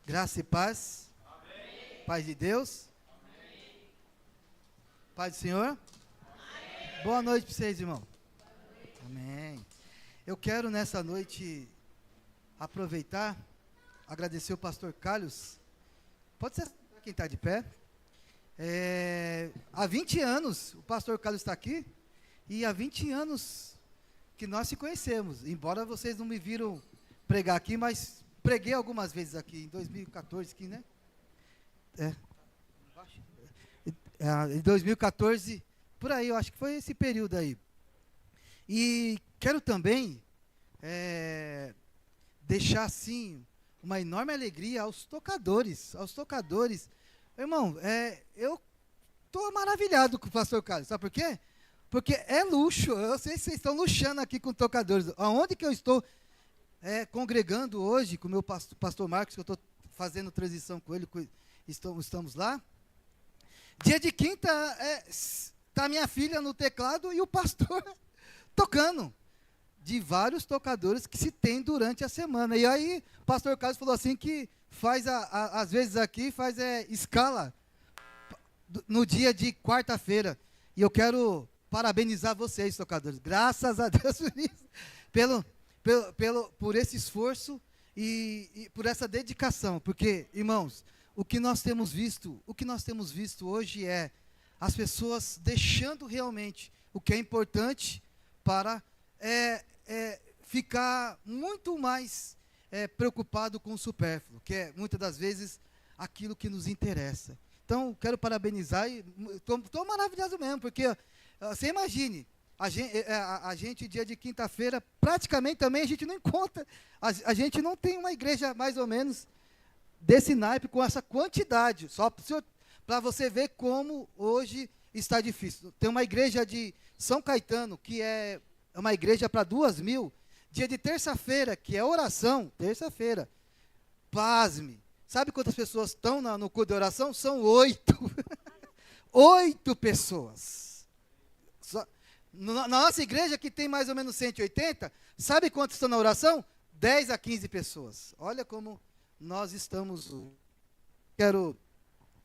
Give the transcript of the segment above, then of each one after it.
Graça e paz. Amém. Paz de Deus. Amém. Paz do Senhor. Amém. Boa noite para vocês, irmão. Amém. Eu quero nessa noite aproveitar, agradecer o pastor Carlos. Pode ser quem está de pé. Há 20 anos o pastor Carlos está aqui e há 20 anos que nós se conhecemos. Embora vocês não me viram pregar aqui, mas preguei algumas vezes aqui, em 2014, aqui, né? Em 2014, por aí, eu acho que foi esse período aí. E quero também deixar, assim, uma enorme alegria aos tocadores. Irmão, eu estou maravilhado com o pastor Carlos, sabe por quê? Porque é luxo, eu sei que vocês estão luxando aqui com tocadores. Aonde que eu estou congregando hoje com o meu pastor Marcos, que eu estou fazendo transição com ele, estamos lá. Dia de quinta, está minha filha no teclado e o pastor tocando. De vários tocadores que se tem durante a semana. E aí, o pastor Carlos falou assim que faz, às vezes aqui, faz escala no dia de quarta-feira. E eu quero parabenizar vocês, tocadores. Graças a Deus por isso. Por esse esforço e por essa dedicação, porque, irmãos, o que nós temos visto hoje é as pessoas deixando realmente o que é importante para ficar muito mais preocupado com o supérfluo, que é muitas das vezes aquilo que nos interessa. Então, quero parabenizar e estou maravilhoso mesmo, porque você imagine, a gente, dia de quinta-feira, praticamente também a gente não encontra, a gente não tem uma igreja mais ou menos desse naipe, com essa quantidade, só para você ver como hoje está difícil. Tem uma igreja de São Caetano, que é uma igreja para 2.000, dia de terça-feira, que é oração, terça-feira, pasme, sabe quantas pessoas estão no culto de oração? São 8, 8 pessoas, na nossa igreja, que tem mais ou menos 180, sabe quantos estão na oração? 10 a 15 pessoas. Olha como nós estamos. Quero,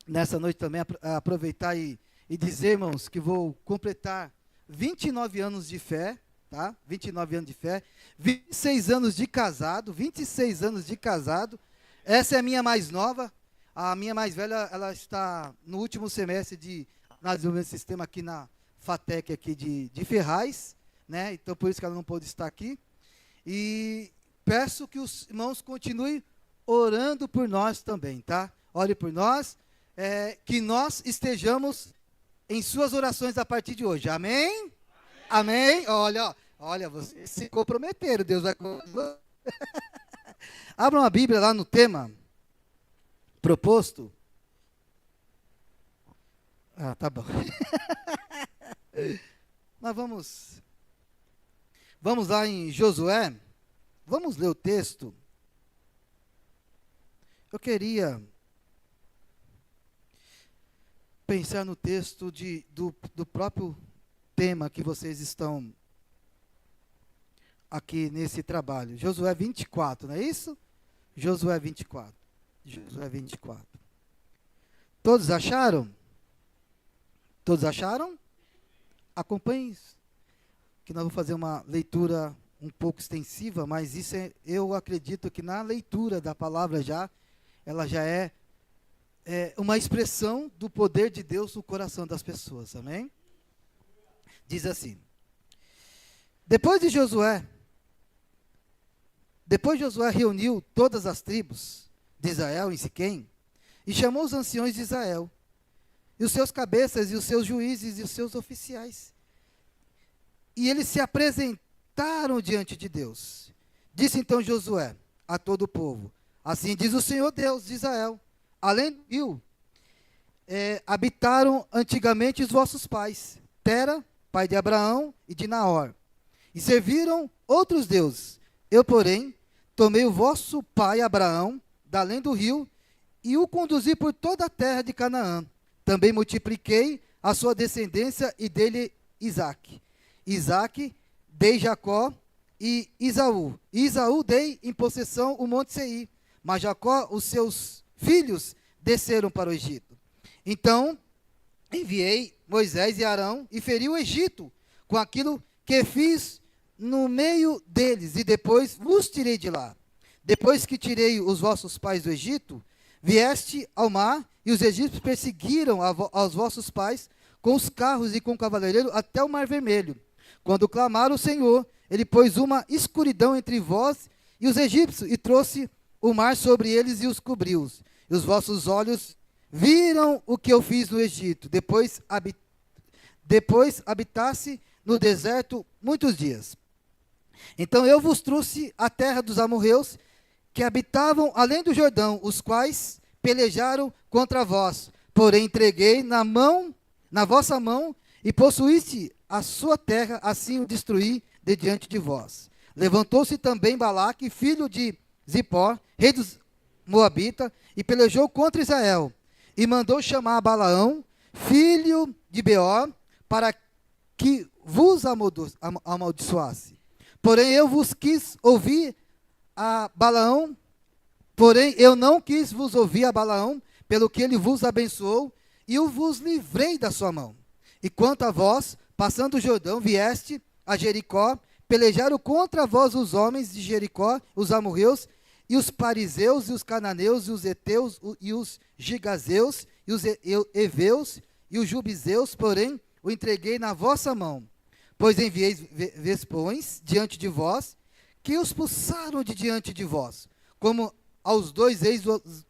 nessa noite também, aproveitar e dizer, irmãos, que vou completar 29 anos de fé, tá? 29 anos de fé, 26 anos de casado, 26 anos de casado. Essa é a minha mais nova. A minha mais velha, ela está no último semestre de desenvolvimento de sistema aqui na FATEC aqui de Ferraz, né? Então, por isso que ela não pôde estar aqui. E peço que os irmãos continuem orando por nós também, tá? Ore por nós, que nós estejamos em suas orações a partir de hoje. Amém? Amém? Olha, vocês se comprometeram, Deus vai... Abram a Bíblia lá no tema proposto. Tá bom. Nós vamos lá em Josué, vamos ler o texto. Eu queria pensar no texto do próprio tema que vocês estão aqui nesse trabalho. Josué 24, não é isso? Josué 24. Josué 24. Todos acharam? Todos acharam? Acompanhe, que nós vamos fazer uma leitura um pouco extensiva, mas isso eu acredito que na leitura da palavra ela já é uma expressão do poder de Deus no coração das pessoas, amém? Diz assim: Depois Josué reuniu todas as tribos de Israel em Siquém, e chamou os anciões de Israel, e os seus cabeças, e os seus juízes, e os seus oficiais. E eles se apresentaram diante de Deus. Disse então Josué a todo o povo: Assim diz o Senhor Deus de Israel: Além do rio, habitaram antigamente os vossos pais, Tera, pai de Abraão e de Naor, e serviram outros deuses. Eu, porém, tomei o vosso pai Abraão, da além do rio, e o conduzi por toda a terra de Canaã. Também multipliquei a sua descendência e dele Isaque. Isaque dei Jacó e Isaú. Isaú dei em possessão o monte Seir, mas Jacó, os seus filhos, desceram para o Egito. Então enviei Moisés e Arão e feri o Egito com aquilo que fiz no meio deles, e depois vos tirei de lá. Depois que tirei os vossos pais do Egito, vieste ao mar, e os egípcios perseguiram aos vossos pais com os carros e com o cavaleireiro até o mar vermelho. Quando clamaram o Senhor, ele pôs uma escuridão entre vós e os egípcios, e trouxe o mar sobre eles e os cobriu. E os vossos olhos viram o que eu fiz no Egito. Depois habitasse no deserto muitos dias. Então eu vos trouxe a terra dos amorreus, que habitavam além do Jordão, os quais pelejaram contra vós. Porém entreguei na vossa mão, e possuíste a sua terra, assim o destruí de diante de vós. Levantou-se também Balaque, filho de Zippor, rei dos Moabitas, e pelejou contra Israel. E mandou chamar Balaão, filho de Beor, para que vos amaldiçoasse. Porém eu vos quis ouvir a Balaão, porém eu não quis vos ouvir a Balaão, pelo que ele vos abençoou, e eu vos livrei da sua mão. E quanto a vós, passando o Jordão, vieste a Jericó, pelejaram contra vós os homens de Jericó, os amorreus, e os parizeus, e os cananeus, e os heteus, e os gigazeus, e os heveus, e os jubizeus, porém o entreguei na vossa mão. Pois enviei vespões diante de vós, que os expulsaram de diante de vós, como aos 2 reis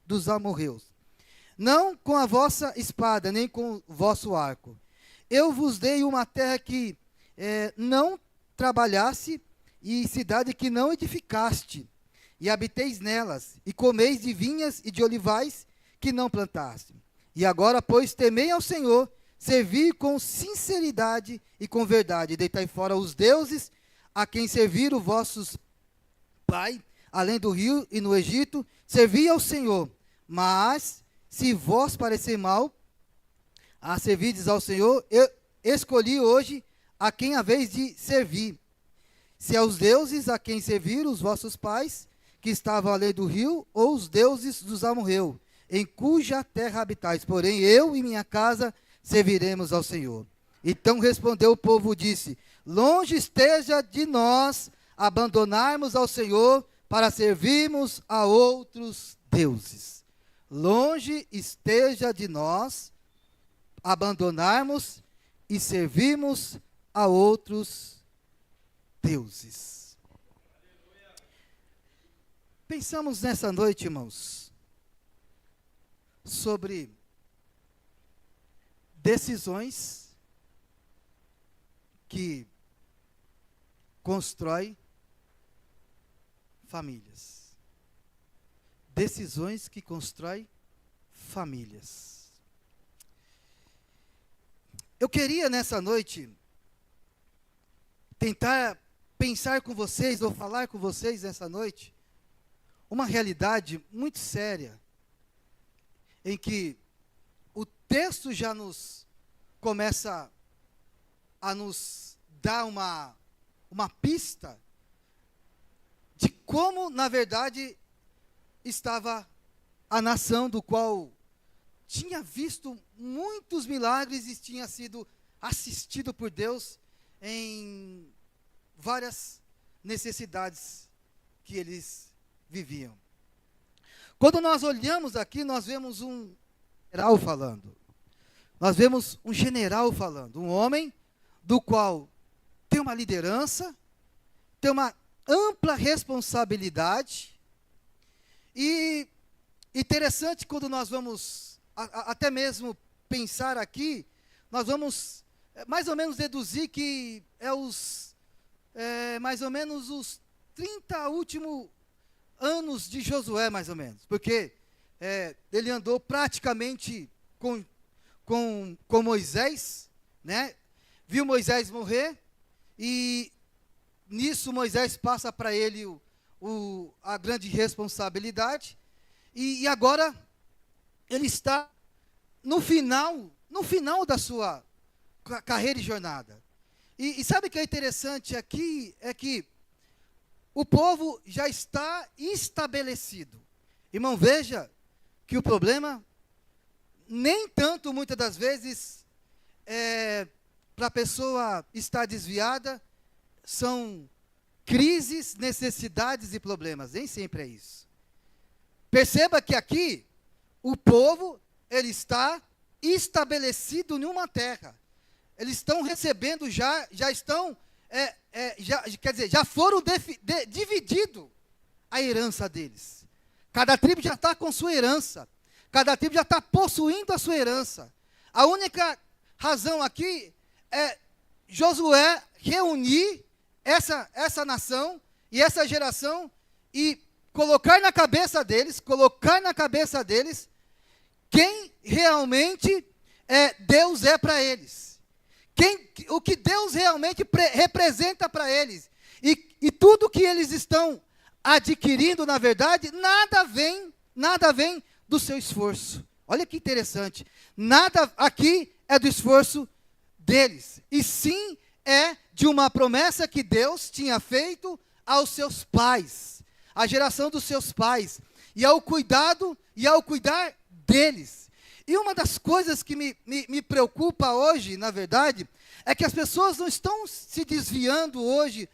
dos amorreus. Não com a vossa espada, nem com o vosso arco. Eu vos dei uma terra que não trabalhasse, e cidade que não edificaste, e habiteis nelas, e comeis de vinhas e de olivais que não plantaste. E agora, pois, temei ao Senhor, servi com sinceridade e com verdade, deitai fora os deuses a quem serviram vossos pais, além do rio e no Egito, servi ao Senhor. Mas, se vos parecer mal a servirdes ao Senhor, eu escolhi hoje a quem haveis de servir. Se aos deuses a quem serviram os vossos pais, que estavam além do rio, ou os deuses dos amorreus, em cuja terra habitais. Porém, eu e minha casa serviremos ao Senhor. Então respondeu o povo, disse: longe esteja de nós abandonarmos ao Senhor para servirmos a outros deuses. Longe esteja de nós abandonarmos e servirmos a outros deuses. Pensamos nessa noite, irmãos, sobre decisões que constroem famílias. Decisões que constroem famílias. Eu queria nessa noite tentar pensar com vocês, ou falar com vocês nessa noite, uma realidade muito séria, em que o texto já nos começa a nos dar uma pista de como, na verdade, estava a nação do qual tinha visto muitos milagres e tinha sido assistido por Deus em várias necessidades que eles viviam. Quando nós olhamos aqui, nós vemos um general falando. Nós vemos um general falando, um homem do qual tem uma liderança, tem uma ampla responsabilidade. E interessante, quando nós vamos até mesmo pensar aqui, nós vamos mais ou menos deduzir que mais ou menos os 30 últimos anos de Josué, mais ou menos, porque ele andou praticamente com Moisés, né? Viu Moisés morrer, e nisso Moisés passa para ele a grande responsabilidade, e agora ele está no final da sua carreira e jornada. E sabe o que é interessante aqui? É que o povo já está estabelecido. Irmão, veja que o problema, nem tanto, muitas das vezes, para a pessoa estar desviada, são crises, necessidades e problemas. Nem sempre é isso. Perceba que aqui, o povo, ele está estabelecido em uma terra. Eles estão recebendo já estão, quer dizer, já foram dividido a herança deles. Cada tribo já está com sua herança. Cada tribo já está possuindo a sua herança. A única razão aqui é Josué reunir essa nação e essa geração e colocar na cabeça deles quem realmente Deus é para eles. O que Deus realmente representa para eles. E tudo que eles estão adquirindo, na verdade, nada vem do seu esforço. Olha que interessante. Nada aqui é do esforço deles. E sim é de uma promessa que Deus tinha feito aos seus pais. A geração dos seus pais. E ao cuidar deles. E uma das coisas que me preocupa hoje, na verdade, é que as pessoas não estão se desviando hoje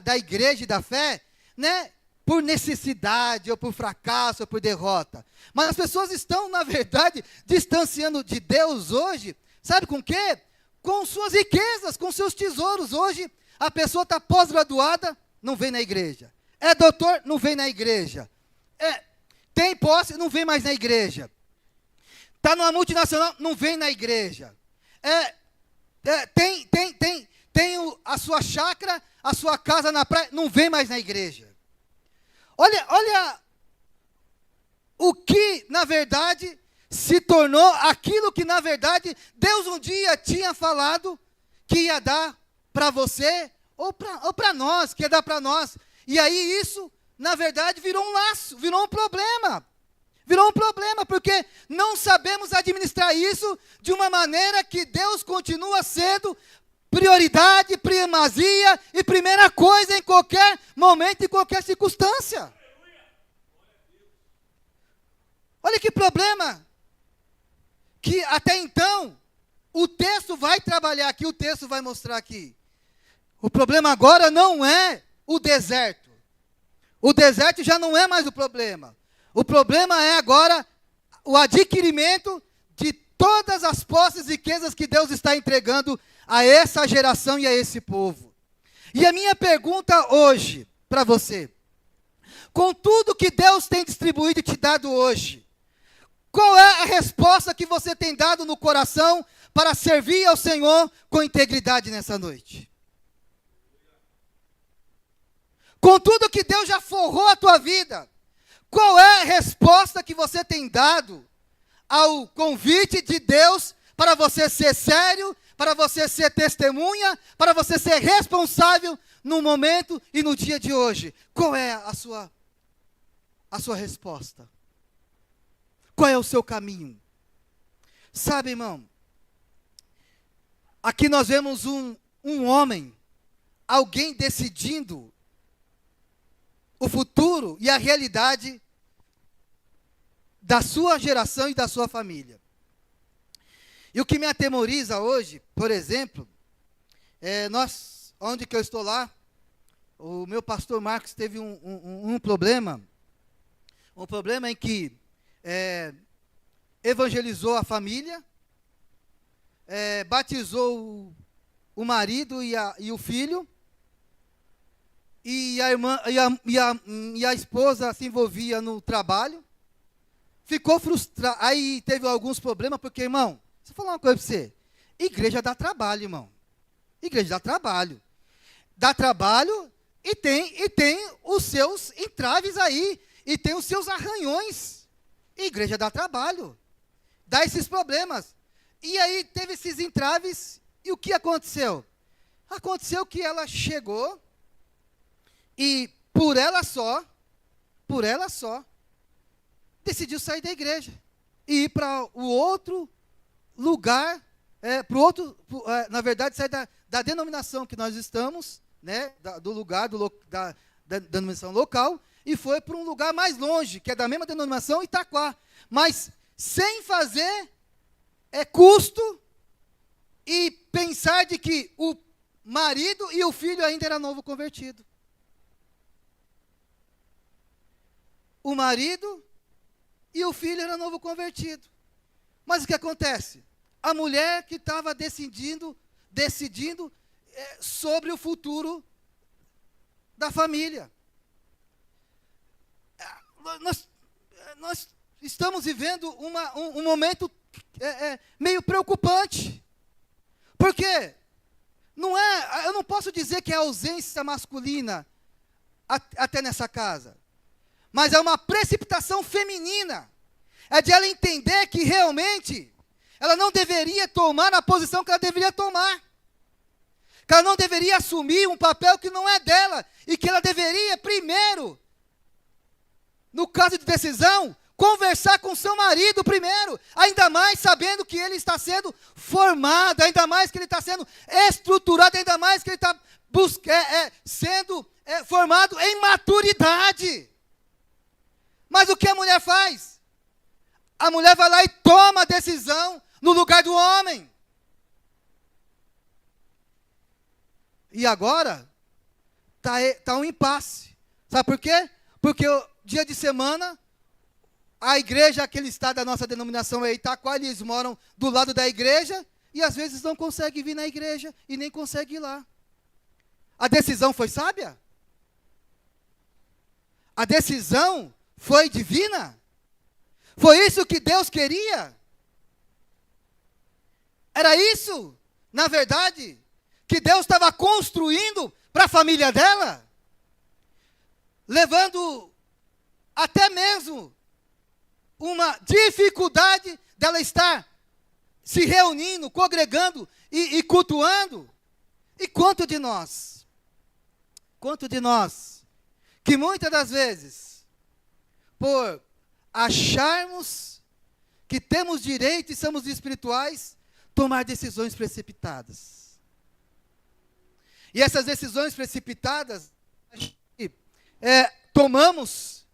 da igreja e da fé, né, por necessidade, ou por fracasso, ou por derrota. Mas as pessoas estão, na verdade, distanciando de Deus hoje, sabe com o quê? Com suas riquezas, com seus tesouros. Hoje, a pessoa está pós-graduada, não vem na igreja. É doutor, não vem na igreja. Tem posse, não vem mais na igreja. Está numa multinacional, não vem na igreja. Tem a sua chácara, a sua casa na praia, não vem mais na igreja. Olha o que, na verdade, se tornou aquilo que, na verdade, Deus um dia tinha falado que ia dar para você, ou para nós, que ia dar para nós. E aí isso, na verdade, virou um laço, virou um problema. Virou um problema, porque não sabemos administrar isso de uma maneira que Deus continua sendo prioridade, primazia e primeira coisa em qualquer momento, em qualquer circunstância. Olha que problema, que até então, o texto vai trabalhar aqui, o texto vai mostrar aqui. O problema agora não é o deserto. O deserto já não é mais o problema. O problema é agora o adquirimento de todas as posses e riquezas que Deus está entregando a essa geração e a esse povo. E a minha pergunta hoje para você, com tudo que Deus tem distribuído e te dado hoje, qual é a resposta que você tem dado no coração para servir ao Senhor com integridade nessa noite? Com tudo que Deus já forrou a tua vida, qual é a resposta que você tem dado ao convite de Deus para você ser sério, para você ser testemunha, para você ser responsável no momento e no dia de hoje? Qual é a sua resposta? Qual é o seu caminho? Sabe, irmão, aqui nós vemos um homem, alguém decidindo o futuro e a realidade da sua geração e da sua família. E o que me atemoriza hoje, por exemplo, onde que eu estou lá, o meu pastor Marcos teve um problema em que evangelizou a família, batizou o marido e o filho, e a irmã e a esposa se envolvia no trabalho, ficou frustrado, aí teve alguns problemas, porque, irmão, deixa eu falar uma coisa para você, igreja dá trabalho, irmão, igreja dá trabalho e tem os seus entraves aí, e tem os seus arranhões, igreja dá trabalho, dá esses problemas, e aí teve esses entraves, e o que aconteceu? Aconteceu que ela chegou, e por ela só, decidiu sair da igreja e ir para o outro lugar, na verdade, sair da denominação que nós estamos, né, do lugar, da denominação local, e foi para um lugar mais longe, que é da mesma denominação, Itaquá. Mas sem fazer custo e pensar de que o marido e o filho ainda era novo convertido. O marido e o filho era novo convertido. Mas o que acontece? A mulher que estava decidindo sobre o futuro da família. Nós estamos vivendo um momento meio preocupante. Por quê? Eu não posso dizer que é ausência masculina até nessa casa, mas é uma precipitação feminina. É de ela entender que realmente ela não deveria tomar a posição que ela deveria tomar. Que ela não deveria assumir um papel que não é dela. E que ela deveria, primeiro, no caso de decisão, conversar com seu marido primeiro. Ainda mais sabendo que ele está sendo formado, ainda mais que ele está sendo estruturado, ainda mais que ele está sendo formado em maturidade. Mas o que a mulher faz? A mulher vai lá e toma a decisão no lugar do homem. E agora, está um impasse. Sabe por quê? Porque o dia de semana, a igreja que ele está da nossa denominação é Itaquá, eles moram do lado da igreja, e às vezes não conseguem vir na igreja, e nem conseguem ir lá. A decisão foi sábia? A decisão foi divina? Foi isso que Deus queria? Era isso, na verdade, que Deus estava construindo para a família dela? Levando até mesmo uma dificuldade dela estar se reunindo, congregando e cultuando. E quanto de nós, que muitas das vezes, por acharmos que temos direito e somos espirituais, tomar decisões precipitadas. E essas decisões precipitadas, tomamos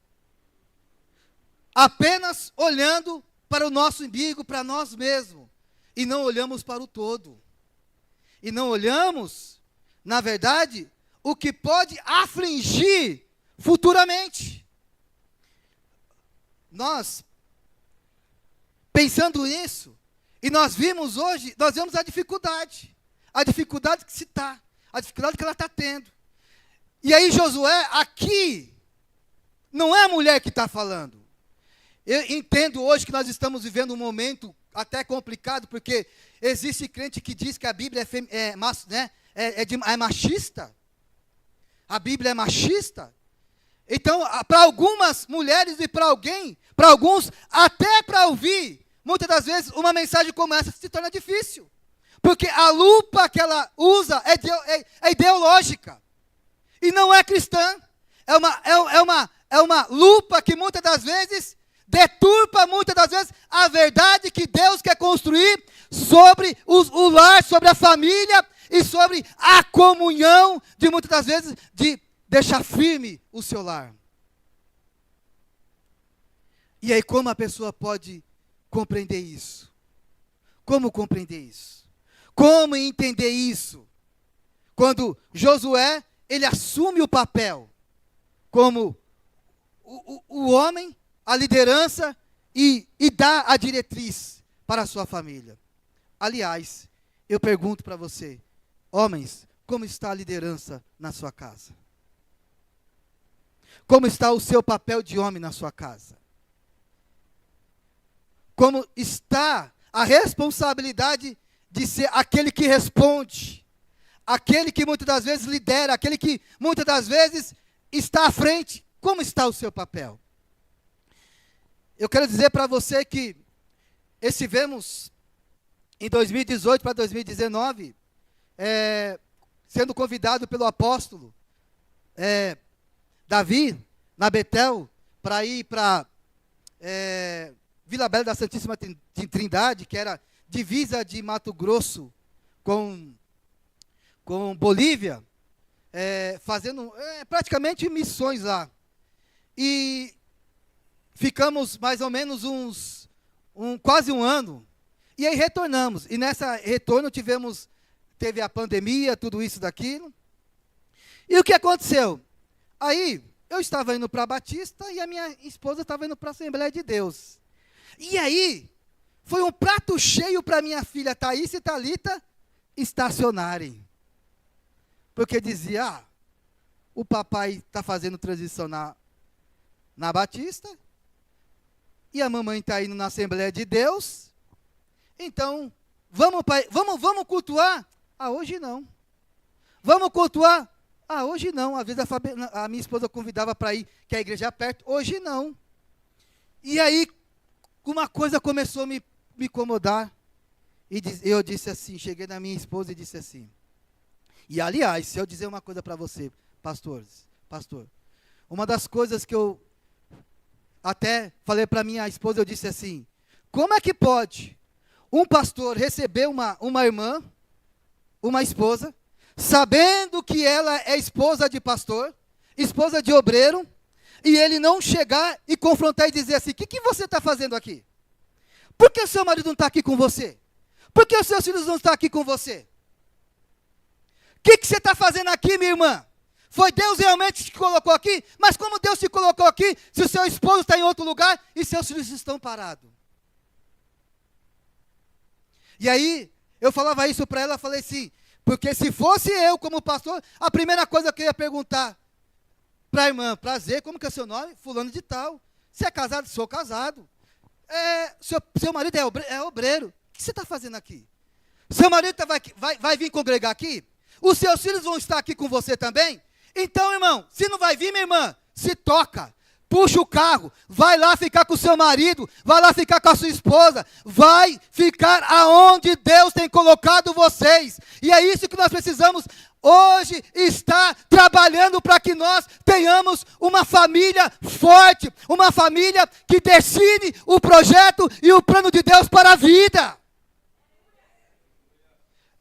apenas olhando para o nosso umbigo, para nós mesmos, e não olhamos para o todo. E não olhamos, na verdade, o que pode afligir futuramente. Nós, pensando nisso, e nós vimos hoje, nós vemos a dificuldade que se está, a dificuldade que ela está tendo. E aí Josué, aqui, não é a mulher que está falando. Eu entendo hoje que nós estamos vivendo um momento até complicado, porque existe crente que diz que a Bíblia é machista. A Bíblia é machista. Então, para algumas mulheres e para alguns, até para ouvir, muitas das vezes, uma mensagem como essa se torna difícil. Porque a lupa que ela usa é ideológica. E não é cristã. É uma lupa que muitas das vezes deturpa muitas das vezes a verdade que Deus quer construir sobre o lar, sobre a família e sobre a comunhão de muitas das vezes de deixar firme o seu lar. E aí como a pessoa pode compreender isso? Como compreender isso? Como entender isso? Quando Josué, ele assume o papel como o homem, a liderança e dá a diretriz para a sua família. Aliás, eu pergunto para você, homens, como está a liderança na sua casa? Como está o seu papel de homem na sua casa? Como está a responsabilidade de ser aquele que responde, aquele que muitas das vezes lidera, aquele que muitas das vezes está à frente? Como está o seu papel? Eu quero dizer para você que estivemos em 2018 para 2019, sendo convidado pelo apóstolo Davi, na Betel, para ir para Vila Bela da Santíssima Trindade, que era divisa de Mato Grosso com Bolívia, fazendo praticamente missões lá. e ficamos mais ou menos quase um ano, e aí retornamos. E nessa retorno teve a pandemia, tudo isso, daquilo. E o que aconteceu? Aí, eu estava indo para a Batista e a minha esposa estava indo para a Assembleia de Deus. E aí, foi um prato cheio para minha filha Thaís e Thalita estacionarem. Porque dizia, o papai está fazendo transição na Batista, e a mamãe está indo na Assembleia de Deus, então, vamos cultuar? Ah, hoje não. Vamos cultuar? Ah, hoje não. Às vezes a minha esposa convidava para ir, que a igreja é perto, hoje não. E aí, uma coisa começou a me incomodar, e eu disse assim, cheguei na minha esposa e disse assim, e aliás, se eu dizer uma coisa para você, pastor, uma das coisas que eu até falei para minha esposa, eu disse assim, como é que pode um pastor receber uma irmã, uma esposa, sabendo que ela é esposa de pastor, esposa de obreiro, e ele não chegar e confrontar e dizer assim, o que você está fazendo aqui? Por que o seu marido não está aqui com você? Por que os seus filhos não estão aqui com você? O que você está fazendo aqui, minha irmã? Foi Deus realmente que te colocou aqui? Mas como Deus te colocou aqui, se o seu esposo está em outro lugar e seus filhos estão parados? E aí, eu falava isso para ela, falei assim, porque se fosse eu como pastor, a primeira coisa que eu ia perguntar para a irmã, prazer, como que é o seu nome? Fulano de tal. Você é casado? Sou casado. Seu marido é obreiro. O que você está fazendo aqui? Seu marido vai vir congregar aqui? Os seus filhos vão estar aqui com você também? Então, irmão, se não vai vir, minha irmã, se toca. Puxa o carro, vai lá ficar com o seu marido, vai lá ficar com a sua esposa, vai ficar aonde Deus tem colocado vocês. E é isso que nós precisamos hoje, estar trabalhando para que nós tenhamos uma família forte, uma família que decide o projeto e o plano de Deus para a vida.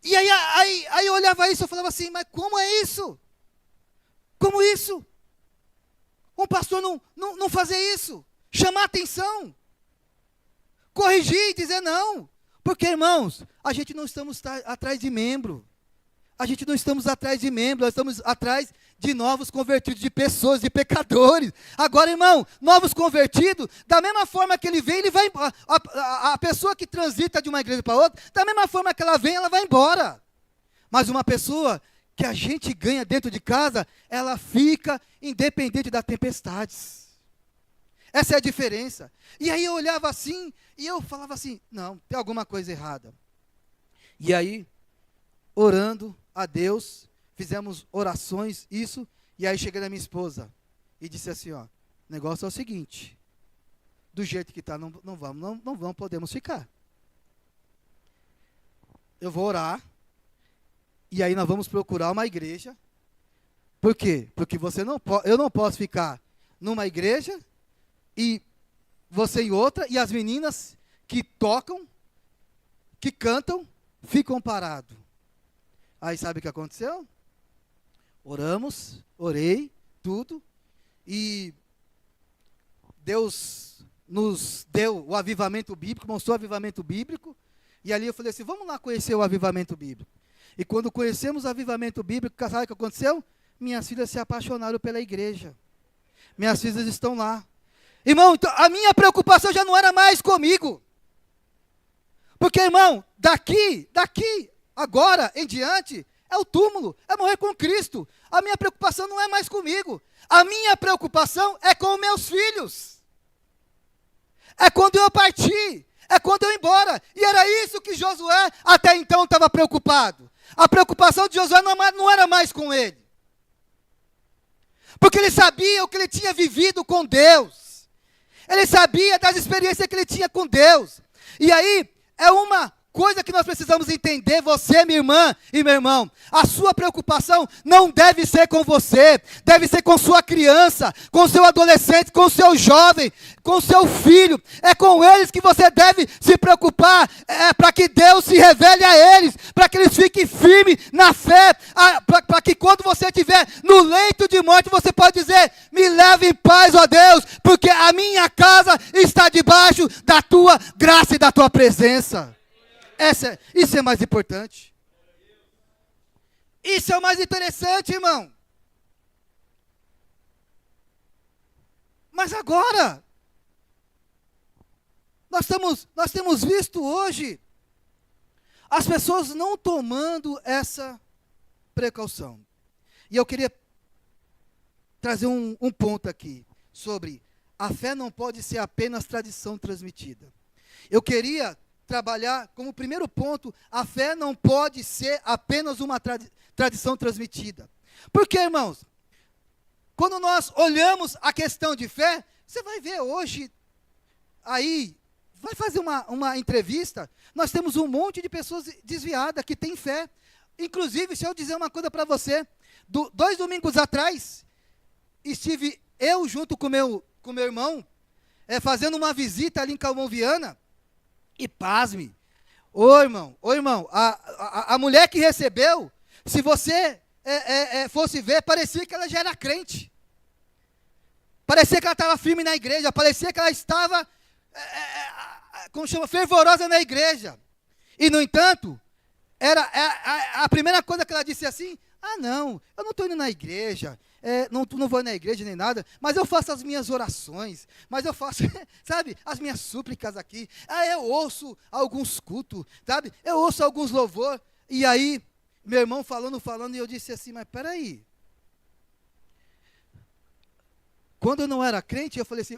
E aí eu olhava isso e falava assim, mas como é isso? Como isso? Um pastor não fazer isso, chamar atenção, corrigir e dizer não. Porque, irmãos, a gente não estamos atrás de membro. A gente não estamos atrás de membro, nós estamos atrás de novos convertidos, de pessoas, de pecadores. Agora, irmão, novos convertidos, da mesma forma que ele vem, a pessoa que transita de uma igreja para outra, da mesma forma que ela vem, ela vai embora. Mas uma pessoa que a gente ganha dentro de casa, ela fica independente das tempestades. Essa é a diferença. E aí eu olhava assim, e eu falava assim, não, tem alguma coisa errada. E aí, orando a Deus, fizemos orações, isso, e aí cheguei na minha esposa, e disse assim, ó, o negócio é o seguinte, do jeito que está, não podemos ficar. Eu vou orar, e aí nós vamos procurar uma igreja. Por quê? Porque eu não posso ficar numa igreja e você em outra, e as meninas que tocam, que cantam, ficam parados. Aí sabe o que aconteceu? Orei, tudo, e Deus nos deu o avivamento bíblico, mostrou o avivamento bíblico, e ali eu falei assim, vamos lá conhecer o avivamento bíblico. E quando conhecemos o avivamento bíblico, sabe o que aconteceu? Minhas filhas se apaixonaram pela igreja. Minhas filhas estão lá. Irmão, então, a minha preocupação já não era mais comigo. Porque, irmão, daqui, agora em diante, é o túmulo, é morrer com Cristo. A minha preocupação não é mais comigo. A minha preocupação é com os meus filhos. É quando eu partir, é quando eu ir embora. E era isso que Josué até então estava preocupado. A preocupação de Josué não era mais com ele. Porque ele sabia o que ele tinha vivido com Deus. Ele sabia das experiências que ele tinha com Deus. E aí, é uma coisa que nós precisamos entender, você, minha irmã e meu irmão. A sua preocupação não deve ser com você, deve ser com sua criança, com seu adolescente, com seu jovem, com seu filho. É com eles que você deve se preocupar, para que Deus se revele a eles, para que eles fiquem firmes na fé, para que quando você estiver no leito de morte, você pode dizer, Me leva em paz, ó Deus, porque a minha casa está debaixo da tua graça e da tua presença. Isso é mais importante. Isso é o mais interessante, irmão. Mas agora, nós temos visto hoje as pessoas não tomando essa precaução. E eu queria trazer um ponto aqui sobre a fé não pode ser apenas tradição transmitida. Eu queria trabalhar como primeiro ponto, a fé não pode ser apenas uma tradição transmitida. Porque, irmãos, quando nós olhamos a questão de fé, você vai ver hoje, aí, vai fazer uma entrevista, nós temos um monte de pessoas desviadas que têm fé. Inclusive, se eu dizer uma coisa para você, 2 domingos atrás, estive eu junto com meu irmão, fazendo uma visita ali em Calmon Viana, e pasme, ô irmão, a mulher que recebeu, se você fosse ver, parecia que ela já era crente, parecia que ela estava firme na igreja, parecia que ela estava, como chama, fervorosa na igreja, e no entanto, a primeira coisa que ela disse assim, não, eu não estou indo na igreja, não vou na igreja nem nada, mas eu faço as minhas orações, mas eu faço, sabe, as minhas súplicas aqui, eu ouço alguns cultos, sabe, eu ouço alguns louvor, e aí, meu irmão falando, e eu disse assim, mas peraí, quando eu não era crente, eu falei assim,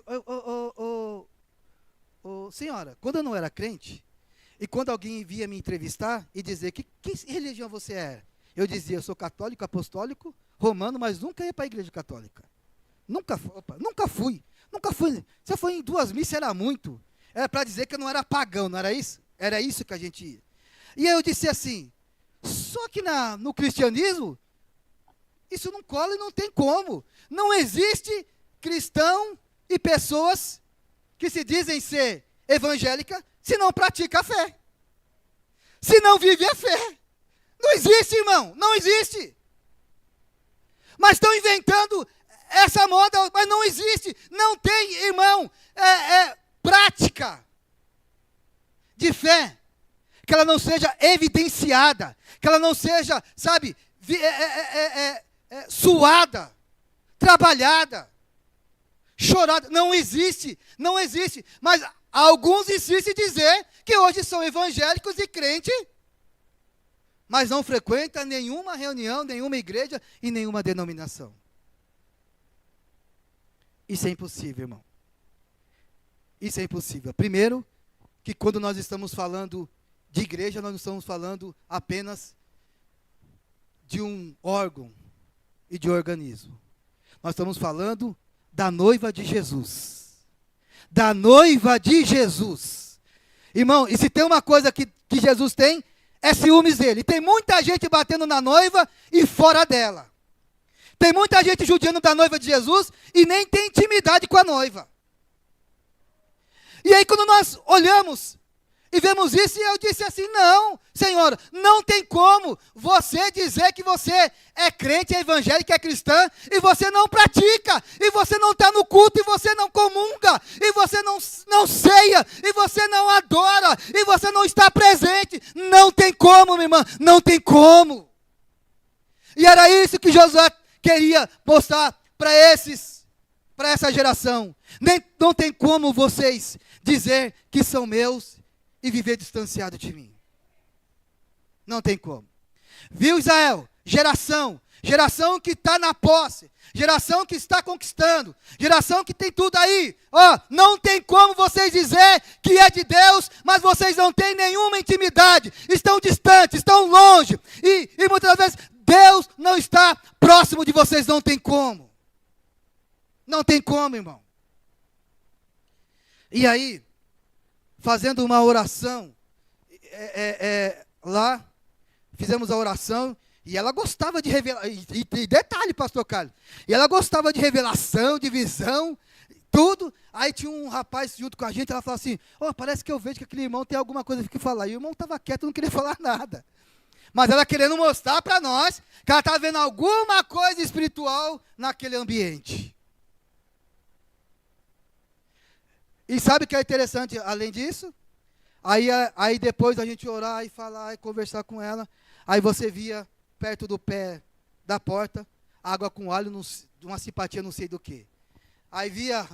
senhora, quando eu não era crente, e quando alguém via me entrevistar e dizer, que religião você é? Eu dizia, eu sou católico, apostólico, romano, mas nunca ia para a igreja católica. Nunca fui. Se eu for em 2 missas, era muito. Era para dizer que eu não era pagão, não era isso? Era isso que a gente ia. E aí eu disse assim, só que no cristianismo, isso não cola e não tem como. Não existe cristão e pessoas que se dizem ser evangélica se não pratica a fé. Se não vive a fé. Não existe, irmão, não existe. Mas estão inventando essa moda, mas não existe. Não tem, irmão, prática de fé. Que ela não seja evidenciada. Que ela não seja, sabe, suada, trabalhada, chorada. Não existe. Mas alguns insistem em dizer que hoje são evangélicos e crentes, mas não frequenta nenhuma reunião, nenhuma igreja e nenhuma denominação. Isso é impossível, irmão. Isso é impossível. Primeiro, que quando nós estamos falando de igreja, nós não estamos falando apenas de um órgão e de organismo. Nós estamos falando da noiva de Jesus. Da noiva de Jesus. Irmão, e se tem uma coisa que Jesus tem, é ciúmes dele. Tem muita gente batendo na noiva e fora dela. Tem muita gente judiando da noiva de Jesus e nem tem intimidade com a noiva. E aí quando nós olhamos e vemos isso, eu disse assim, não, Senhora, não tem como você dizer que você é crente, é evangélica, é cristã, e você não pratica, e você não está no culto, e você não comunga, e você não ceia, e você não adora, e você não está presente. Não tem como, minha irmã, não tem como. E era isso que Josué queria mostrar para essa geração. Não tem como vocês dizer que são meus e viver distanciado de mim. Não tem como. Viu, Israel? Geração que está na posse, geração que está conquistando, geração que tem tudo aí. Não tem como vocês dizer que é de Deus, mas vocês não têm nenhuma intimidade, estão distantes, estão longe, e muitas vezes Deus não está próximo de vocês, não tem como. Não tem como, irmão. E aí, fazendo uma oração, lá, fizemos a oração, e ela gostava de revelação, e detalhe, pastor Carlos, e ela gostava de revelação, de visão, tudo. Aí tinha um rapaz junto com a gente, ela falou assim, parece que eu vejo que aquele irmão tem alguma coisa que falar, e o irmão estava quieto, não queria falar nada, mas ela querendo mostrar para nós, que ela estava vendo alguma coisa espiritual naquele ambiente. E sabe o que é interessante além disso? Aí depois a gente orar e falar e conversar com ela, aí você via perto do pé da porta, água com alho, uma simpatia não sei do que. Aí via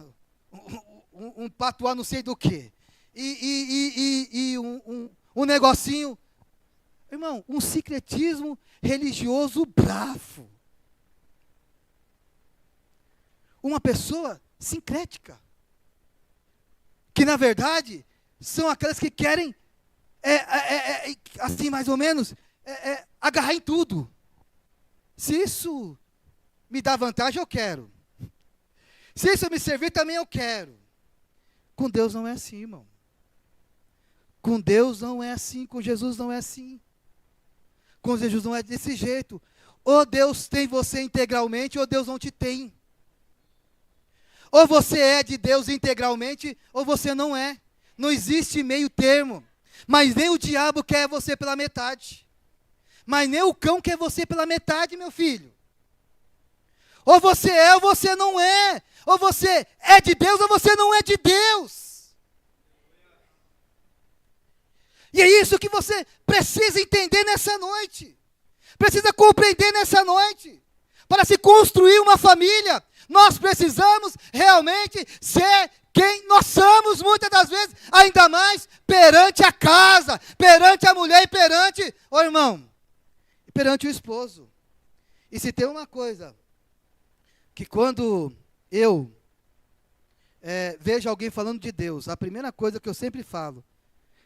um patuá não sei do que. E um negocinho. Irmão, um secretismo religioso bravo. Uma pessoa sincrética. Que na verdade são aquelas que querem, assim mais ou menos, agarrar em tudo. Se isso me dá vantagem, eu quero. Se isso me servir, também eu quero. Com Deus não é assim, irmão. Com Deus não é assim, com Jesus não é assim. Com Jesus não é desse jeito. Ou Deus tem você integralmente, ou Deus não te tem. Ou você é de Deus integralmente, ou você não é. Não existe meio termo. Mas nem o diabo quer você pela metade. Mas nem o cão quer você pela metade, meu filho. Ou você é, ou você não é. Ou você é de Deus, ou você não é de Deus. E é isso que você precisa entender nessa noite. Precisa compreender nessa noite. Para se construir uma família, nós precisamos realmente ser quem nós somos, muitas das vezes, ainda mais perante a casa, perante a mulher e perante, irmão, perante o esposo. E se tem uma coisa, que quando eu vejo alguém falando de Deus, a primeira coisa que eu sempre falo,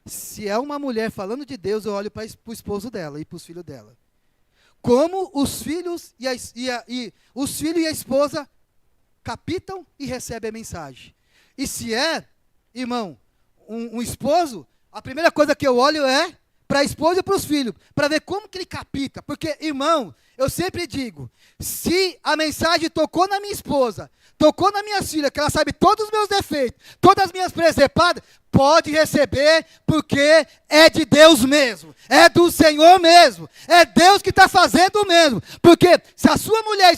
se é uma mulher falando de Deus, eu olho para o esposo dela e para os filhos dela. Como os filhos e a esposa captam e recebem a mensagem. E se é, irmão, um esposo, a primeira coisa que eu olho é para a esposa e para os filhos, para ver como que ele capta. Porque, irmão, eu sempre digo, se a mensagem tocou na minha esposa, tocou na minha filha, que ela sabe todos os meus defeitos, todas as minhas presepadas, pode receber, porque é de Deus mesmo, é do Senhor mesmo, é Deus que está fazendo mesmo. Porque se a sua mulher,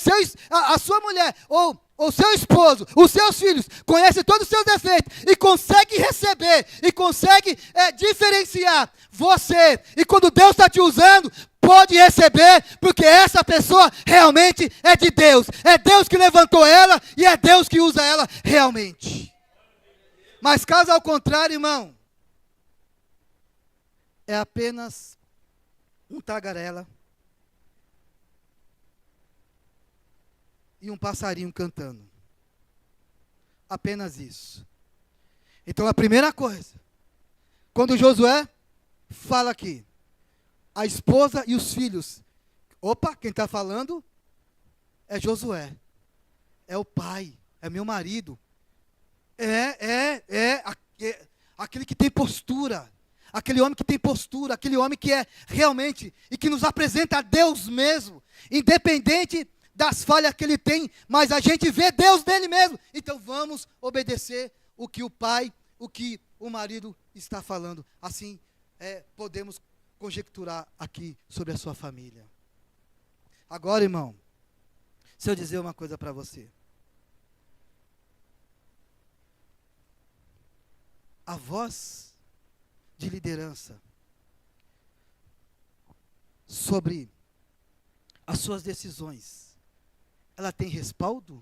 a sua mulher, ou o seu esposo, os seus filhos, conhecem todos os seus defeitos, e consegue receber, e consegue diferenciar você, e quando Deus está te usando, pode receber, porque essa pessoa realmente é de Deus. É Deus que levantou ela e é Deus que usa ela realmente. Mas caso ao contrário, irmão, é apenas um tagarela e um passarinho cantando. Apenas isso. Então a primeira coisa, quando Josué fala aqui, a esposa e os filhos. Opa, quem está falando é Josué. É o pai, é meu marido. É aquele que tem postura. Aquele homem que tem postura, aquele homem que é realmente, e que nos apresenta a Deus mesmo. Independente das falhas que ele tem, mas a gente vê Deus nele mesmo. Então vamos obedecer o que o pai, o que o marido está falando. Assim podemos conjecturar aqui sobre a sua família. Agora, irmão, se eu dizer uma coisa para você. A voz de liderança sobre as suas decisões, ela tem respaldo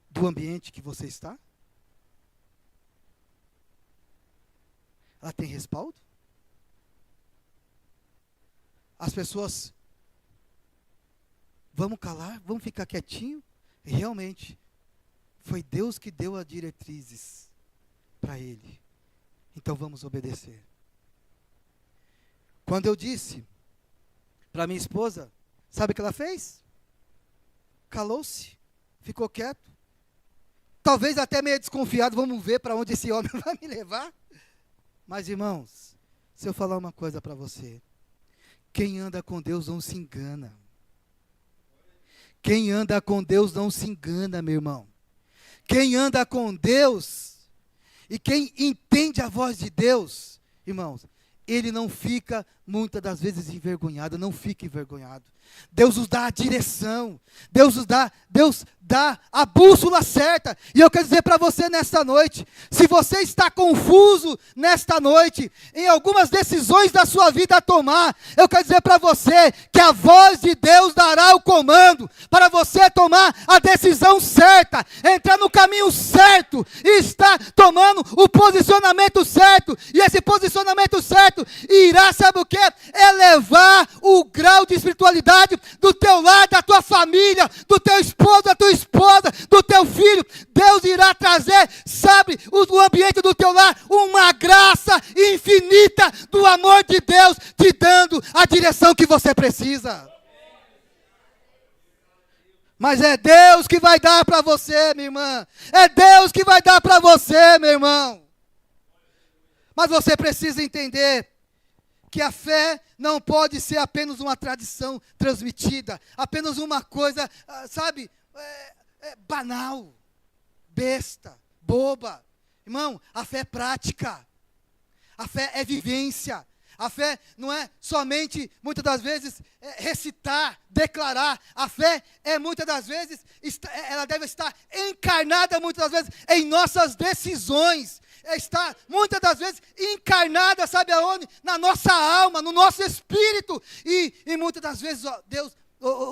do ambiente que você está? Ela tem respaldo? As pessoas, vamos calar, vamos ficar quietinho? Realmente, foi Deus que deu as diretrizes para ele. Então vamos obedecer. Quando eu disse para minha esposa, sabe o que ela fez? Calou-se, ficou quieto. Talvez até meio desconfiado, vamos ver para onde esse homem vai me levar. Mas irmãos, se eu falar uma coisa para você, quem anda com Deus não se engana. Quem anda com Deus não se engana, meu irmão. Quem anda com Deus e quem entende a voz de Deus, irmãos, ele não fica muitas das vezes envergonhado. Não fique envergonhado. Deus nos dá a direção, Deus dá a bússola certa. E eu quero dizer para você nesta noite, se você está confuso nesta noite, em algumas decisões da sua vida a tomar, eu quero dizer para você que a voz de Deus dará o comando para você tomar a decisão certa, entrar no caminho certo e estar tomando o posicionamento certo. E esse posicionamento certo irá, sabe o que? Elevar o grau de espiritualidade do teu lar, da tua família, do teu esposo, da tua esposa, do teu filho. Deus irá trazer, sabe, o ambiente do teu lar, uma graça infinita do amor de Deus, te dando a direção que você precisa. Mas é Deus que vai dar para você, minha irmã. É Deus que vai dar para você, meu irmão. Mas você precisa entender que a fé não pode ser apenas uma tradição transmitida, apenas uma coisa, sabe, banal, besta, boba. Irmão, a fé é prática, a fé é vivência, a fé não é somente, muitas das vezes, recitar, declarar. A fé é, muitas das vezes, ela deve estar encarnada, muitas das vezes, em nossas decisões. Está, muitas das vezes, encarnada, sabe aonde? Na nossa alma, no nosso espírito. E muitas das vezes, ó, Deus,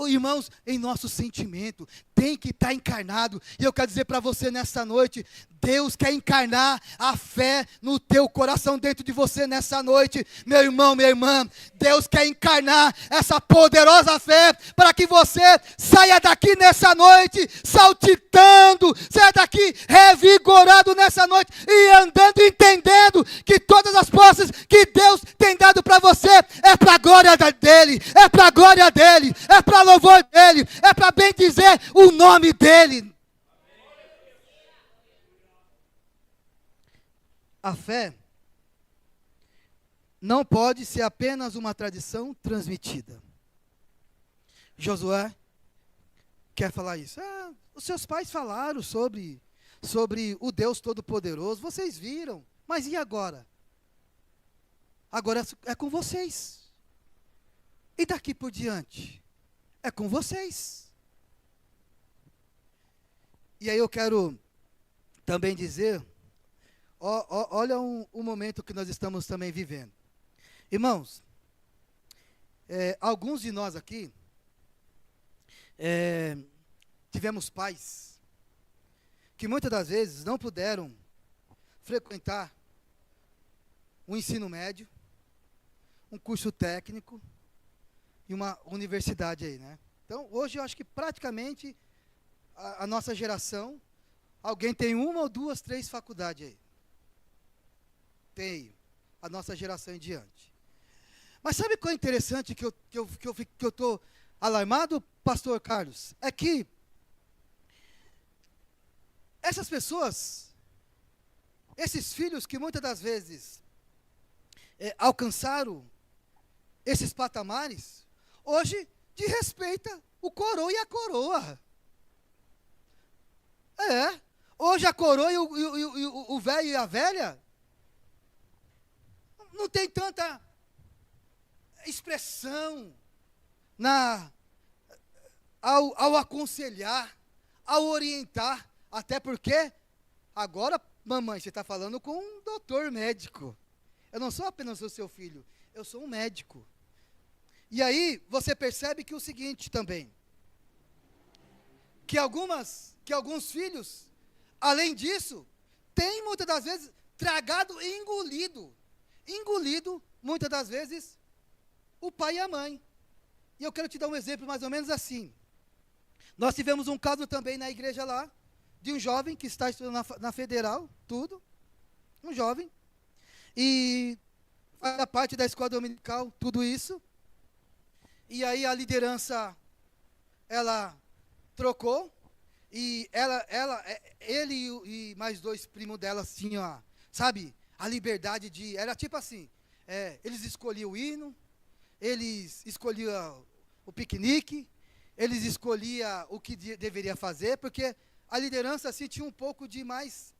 irmãos, em nosso sentimento, tem que estar encarnado. E eu quero dizer para você nessa noite, Deus quer encarnar a fé no teu coração, dentro de você nessa noite, meu irmão, minha irmã. Deus quer encarnar essa poderosa fé, para que você saia daqui nessa noite, saltitando, saia daqui revigorado nessa noite, e andando, entendendo que todas as posses que Deus tem dado para você, é para a glória dEle, é para a glória dEle, é para louvor dEle, é para bendizer o nome dEle. A fé não pode ser apenas uma tradição transmitida. Josué quer falar isso. Os seus pais falaram sobre o Deus Todo-Poderoso, vocês viram, mas e agora? Agora é com vocês. E daqui por diante? É com vocês. E aí eu quero também dizer, olha um momento que nós estamos também vivendo. Irmãos, alguns de nós aqui tivemos pais que muitas das vezes não puderam frequentar um ensino médio, um curso técnico e uma universidade aí, né? Então, hoje eu acho que praticamente a nossa geração, alguém tem uma ou duas, 3 faculdades aí. Tem a nossa geração em diante. Mas sabe qual é interessante que eu estou alarmado, pastor Carlos? É que essas pessoas, esses filhos que muitas das vezes alcançaram esses patamares, hoje desrespeita o coroa e a coroa. Hoje a coroa e o velho e a velha não tem tanta expressão ao aconselhar, ao orientar, até porque agora, mamãe, você está falando com um doutor médico. Eu não sou apenas o seu filho, eu sou um médico. E aí você percebe que o seguinte também, que alguns filhos, além disso, têm muitas das vezes tragado e engolido muitas das vezes o pai e a mãe. E eu quero te dar um exemplo mais ou menos assim. Nós tivemos um caso também na igreja lá, de um jovem que está estudando na federal, um jovem, e faz a parte da escola dominical, tudo isso, e aí a liderança, ela trocou, e ele e mais 2 primos delas tinham, sabe, a liberdade de, era tipo assim, eles escolhiam o hino, eles escolhiam o piquenique, eles escolhiam o que deveria fazer, porque a liderança assim, tinha um pouco de mais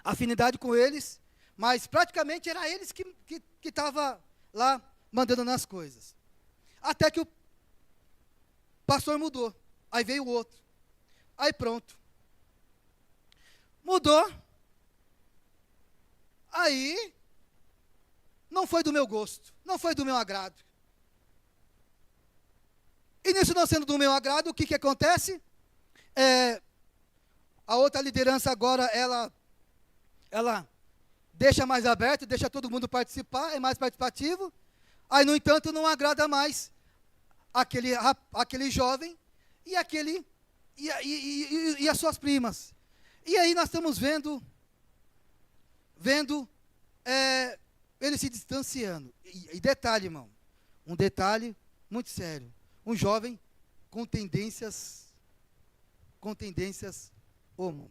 afinidade com eles, mas praticamente era eles que estavam lá mandando nas coisas. Até que o pastor mudou. Aí veio o outro. Aí pronto. Mudou. Aí não foi do meu gosto. Não foi do meu agrado. E nisso não sendo do meu agrado, o que que acontece? A outra liderança agora, ela deixa mais aberto, deixa todo mundo participar, é mais participativo. Aí, no entanto, não agrada mais aquele jovem e as suas primas. E aí nós estamos vendo ele se distanciando. E detalhe, irmão, um detalhe muito sério. Um jovem com tendências homo,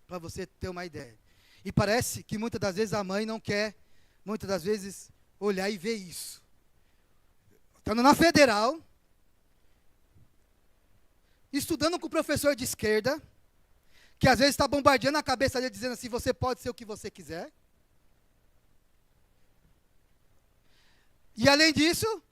para você ter uma ideia. E parece que muitas das vezes a mãe não quer, muitas das vezes, olhar e ver isso. Estando na federal, estudando com o professor de esquerda, que às vezes está bombardeando a cabeça dele, dizendo assim, você pode ser o que você quiser. E além disso,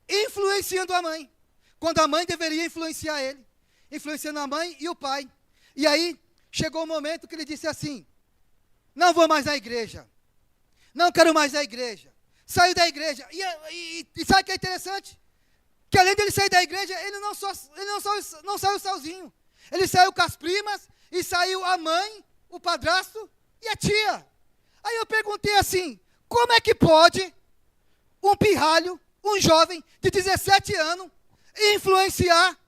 influenciando a mãe, quando a mãe deveria influenciar ele, influenciando a mãe e o pai. E aí, chegou o momento que ele disse assim, não vou mais à igreja, não quero mais à igreja, saiu da igreja. E sabe o que é interessante? Que além dele sair da igreja, ele não saiu sozinho, ele saiu com as primas, e saiu a mãe, o padrasto e a tia. Aí eu perguntei assim, como é que pode um pirralho, um jovem de 17 anos, influenciar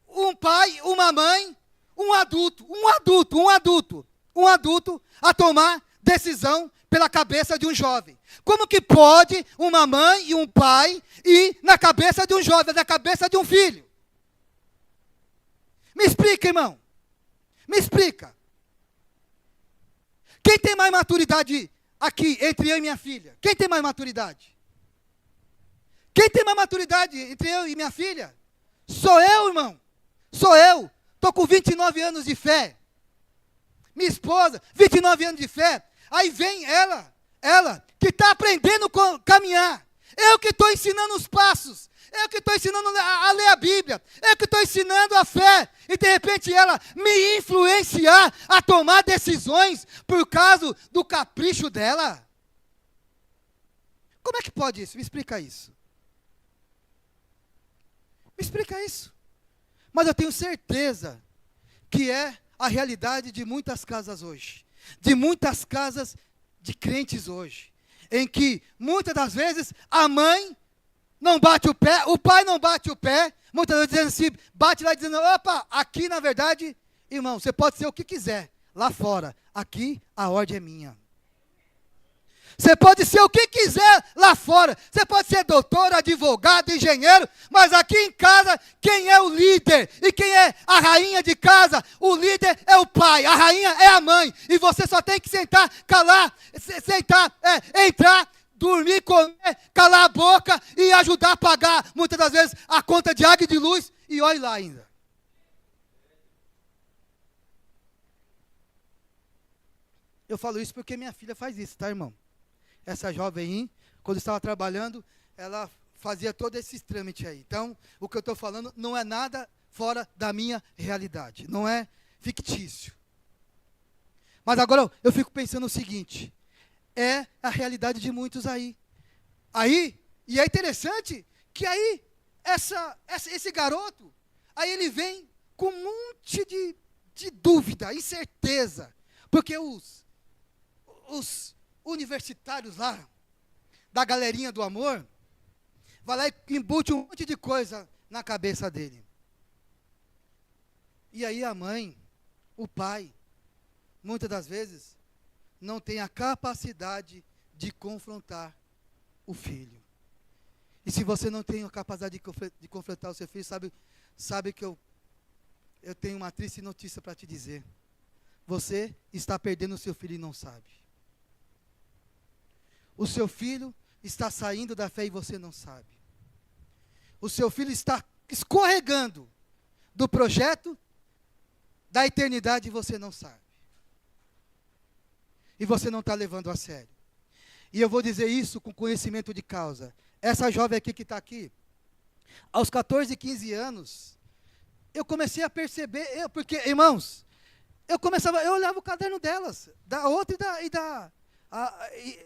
um pai, uma mãe, um adulto a tomar decisão pela cabeça de um jovem? Como que pode uma mãe e um pai ir na cabeça de um jovem, na cabeça de um filho? Me explica, irmão. Me explica. Quem tem mais maturidade aqui, entre eu e minha filha? Quem tem mais maturidade? Quem tem mais maturidade entre eu e minha filha? Sou eu, irmão. Sou eu. Estou com 29 anos de fé. Minha esposa, 29 anos de fé. Aí vem ela que está aprendendo a caminhar. Eu que estou ensinando os passos. Eu que estou ensinando a ler a Bíblia. Eu que estou ensinando a fé. E de repente ela me influenciar a tomar decisões por causa do capricho dela. Como é que pode isso? Me explica isso. Me explica isso. Mas eu tenho certeza que é a realidade de muitas casas hoje. De muitas casas de crentes hoje. Em que, muitas das vezes, a mãe não bate o pé, o pai não bate o pé. Muitas vezes dizendo assim, bate lá dizendo, opa, aqui na verdade, irmão, você pode ser o que quiser. Lá fora, aqui a ordem é minha. Você pode ser o que quiser lá fora. Você pode ser doutor, advogado, engenheiro. Mas aqui em casa, quem é o líder? E quem é a rainha de casa? O líder é o pai, a rainha é a mãe. E você só tem que sentar, calar, entrar, dormir, comer, calar a boca e ajudar a pagar, muitas das vezes, a conta de água e de luz. E olhe lá ainda. Eu falo isso porque minha filha faz isso, tá, irmão? Essa jovem, quando estava trabalhando, ela fazia todo esse trâmite aí. Então, o que eu estou falando não é nada fora da minha realidade, não é fictício. Mas agora eu fico pensando o seguinte, é a realidade de muitos aí. E é interessante que aí, esse garoto, aí ele vem com um monte de dúvida, incerteza, porque os universitários lá, da galerinha do amor, vai lá e embute um monte de coisa na cabeça dele. E aí a mãe, o pai, muitas das vezes, não tem a capacidade de confrontar o filho. E se você não tem a capacidade de confrontar o seu filho, sabe que eu tenho uma triste notícia para te dizer. Você está perdendo o seu filho e não sabe. O seu filho está saindo da fé e você não sabe. O seu filho está escorregando do projeto da eternidade e você não sabe. E você não está levando a sério. E eu vou dizer isso com conhecimento de causa. Essa jovem aqui que está aqui, aos 14, 15 anos, eu comecei a perceber, porque, irmãos, eu olhava o caderno delas, da outra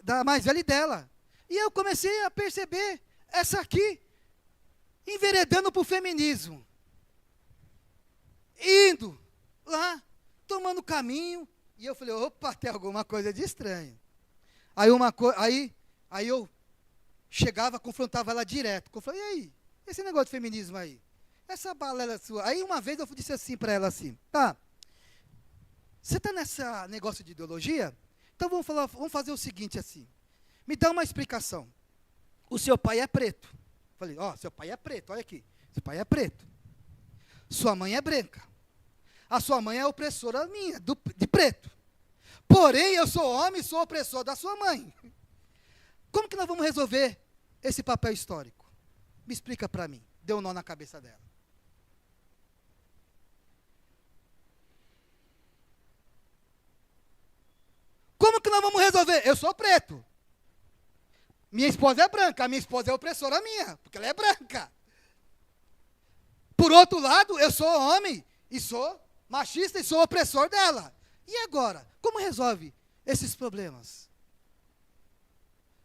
da mais velha e dela. E eu comecei a perceber essa aqui, enveredando para o feminismo. Indo lá, tomando caminho. E eu falei, opa, tem alguma coisa de estranho. Aí eu chegava, confrontava ela direto. Eu falei, e aí, esse negócio de feminismo aí? Essa balela sua. Aí uma vez eu disse assim para ela assim, tá, você está nesse negócio de ideologia? Então vamos fazer o seguinte assim, me dá uma explicação. O seu pai é preto. Falei, seu pai é preto, olha aqui. Seu pai é preto. Sua mãe é branca. A sua mãe é opressora minha, de preto. Porém, eu sou homem e sou opressor da sua mãe. Como que nós vamos resolver esse papel histórico? Me explica para mim. Deu um nó na cabeça dela. Como que nós vamos resolver? Eu sou preto. Minha esposa é branca. A minha esposa é opressora minha, porque ela é branca. Por outro lado, eu sou homem e sou machista e sou opressor dela. E agora? Como resolve esses problemas?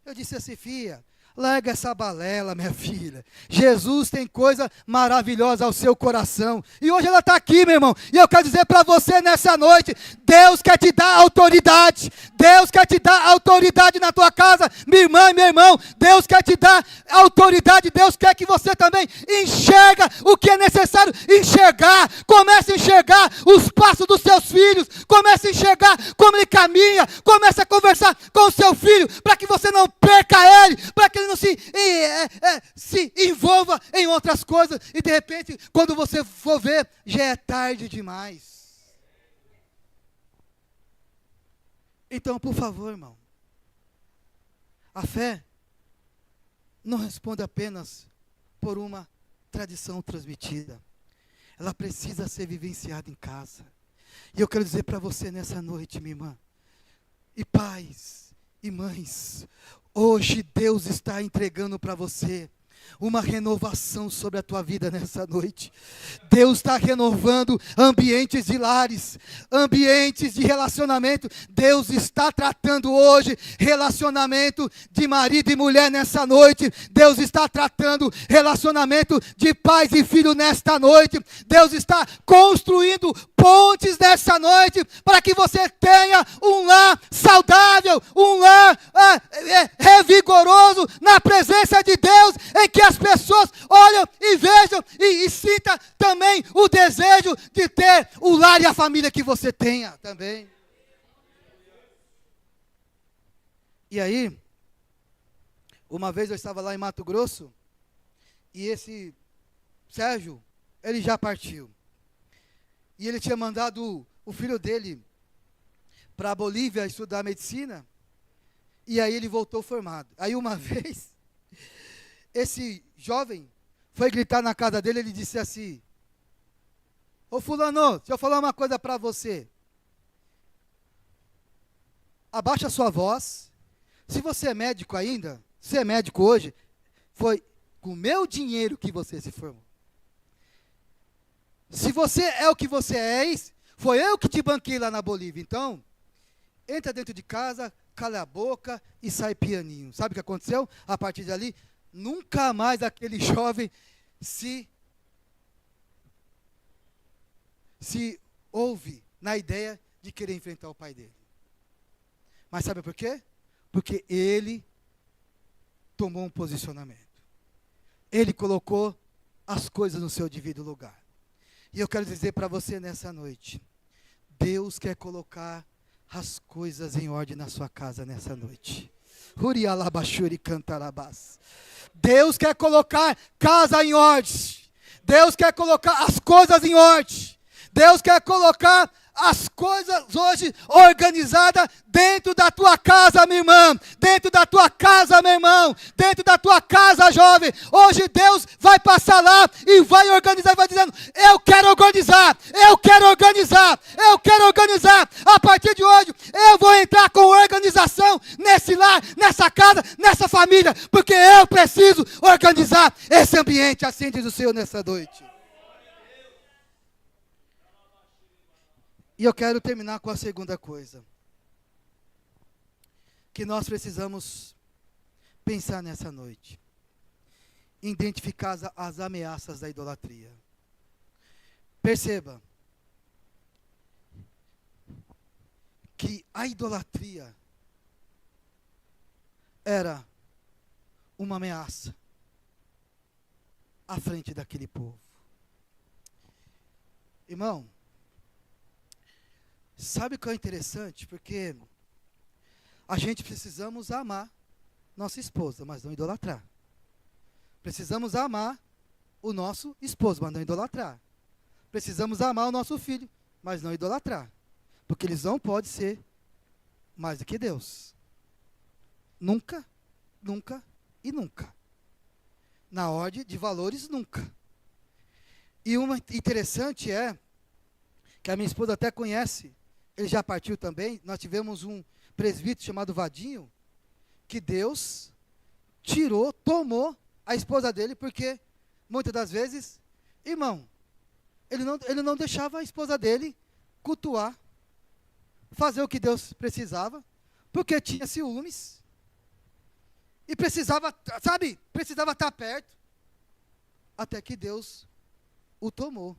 Eu disse assim, filha, larga essa balela, minha filha. Jesus tem coisa maravilhosa ao seu coração. E hoje ela está aqui, meu irmão. E eu quero dizer para você nessa noite, Deus quer te dar autoridade. Deus quer te dar autoridade na tua casa, minha irmã e meu irmão. Deus quer te dar autoridade. Deus quer que você também enxerga o que é necessário enxergar. Comece a enxergar os passos dos seus filhos. Comece a enxergar como ele caminha. Comece a conversar com o seu filho, para que você não perca ele, para que ele não se envolva em outras coisas, e de repente, quando você for ver, já é tarde demais. Então, por favor, irmão, a fé não responde apenas por uma tradição transmitida, ela precisa ser vivenciada em casa. E eu quero dizer para você nessa noite, minha irmã, e pais e mães, hoje Deus está entregando para você uma renovação sobre a tua vida nessa noite. Deus está renovando ambientes de lares, ambientes de relacionamento. Deus está tratando hoje relacionamento de marido e mulher nessa noite. Deus está tratando relacionamento de pais e filhos nesta noite. Deus está construindo pontes nessa noite para que você tenha um lar saudável, um lar revigoroso na presença de Deus, em que as pessoas olham e vejam e sintam também o desejo de ter o lar e a família que você tenha também. E aí, uma vez eu estava lá em Mato Grosso, e esse Sérgio, ele já partiu. E ele tinha mandado o filho dele para a Bolívia estudar medicina, e aí ele voltou formado. Aí uma vez, esse jovem foi gritar na casa dele, ele disse assim, ô fulano, deixa eu falar uma coisa para você. Abaixa a sua voz. Se você é médico ainda, se é médico hoje, foi com o meu dinheiro que você se formou. Se você é o que você é, foi eu que te banquei lá na Bolívia. Então, entra dentro de casa, cala a boca e sai pianinho. Sabe o que aconteceu? A partir dali, nunca mais aquele jovem se ouve na ideia de querer enfrentar o pai dele. Mas sabe por quê? Porque ele tomou um posicionamento. Ele colocou as coisas no seu devido lugar. E eu quero dizer para você nessa noite, Deus quer colocar as coisas em ordem na sua casa nessa noite. Deus quer colocar casa em ordem. Deus quer colocar as coisas em ordem. Deus quer colocar as coisas hoje organizadas dentro da tua casa, minha irmã, dentro da tua casa, meu irmão, dentro da tua casa, jovem. Hoje Deus vai passar lá e vai organizar, vai dizendo: eu quero organizar, eu quero organizar, eu quero organizar. A partir de hoje, eu vou entrar com organização nesse lar, nessa casa, nessa família, porque eu preciso organizar esse ambiente, assim diz o Senhor nessa noite. E eu quero terminar com a segunda coisa que nós precisamos pensar nessa noite. Identificar as ameaças da idolatria. Perceba que a idolatria era uma ameaça à frente daquele povo. Irmão, sabe o que é interessante? Porque a gente precisamos amar nossa esposa, mas não idolatrar. Precisamos amar o nosso esposo, mas não idolatrar. Precisamos amar o nosso filho, mas não idolatrar. Porque eles não podem ser mais do que Deus. Nunca, nunca e nunca. Na ordem de valores, nunca. E uma interessante é, que a minha esposa até conhece, ele já partiu também, nós tivemos um presbítero chamado Vadinho, que Deus tirou, tomou a esposa dele, porque muitas das vezes, irmão, ele não deixava a esposa dele cultuar, fazer o que Deus precisava, porque tinha ciúmes, e precisava, sabe, precisava estar perto, até que Deus o tomou,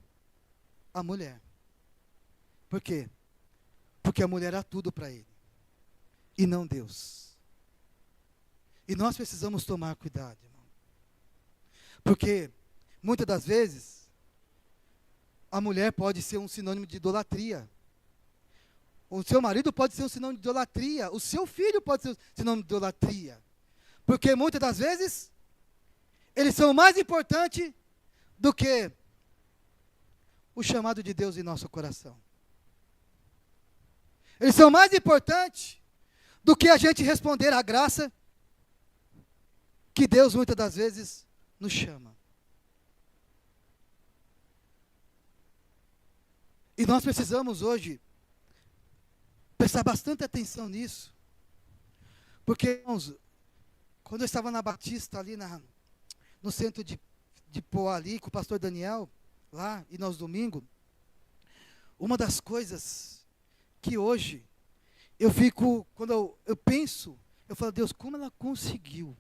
a mulher. Por quê? Porque a mulher era tudo para ele, e não Deus. E nós precisamos tomar cuidado, irmão. Porque, muitas das vezes, a mulher pode ser um sinônimo de idolatria. O seu marido pode ser um sinônimo de idolatria. O seu filho pode ser um sinônimo de idolatria. Porque, muitas das vezes, eles são mais importantes do que o chamado de Deus em nosso coração. Eles são mais importantes do que a gente responder à graça que Deus muitas das vezes nos chama. E nós precisamos hoje prestar bastante atenção nisso. Porque, irmãos, quando eu estava na Batista, ali no centro de Poá, ali, com o pastor Daniel, lá, e nós domingo, uma das coisas que hoje eu fico, quando eu penso, eu falo: Deus, como ela conseguiu?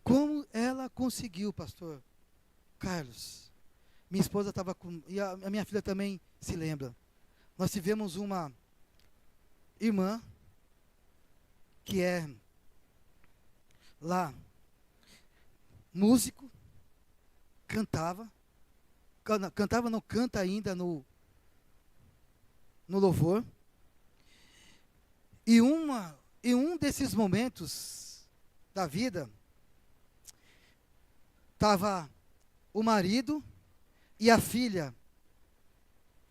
Como ela conseguiu, pastor Carlos? Minha esposa estava com, e a minha filha também se lembra. Nós tivemos uma irmã que é lá músico, canta ainda no louvor. E um desses momentos da vida, estava o marido e a filha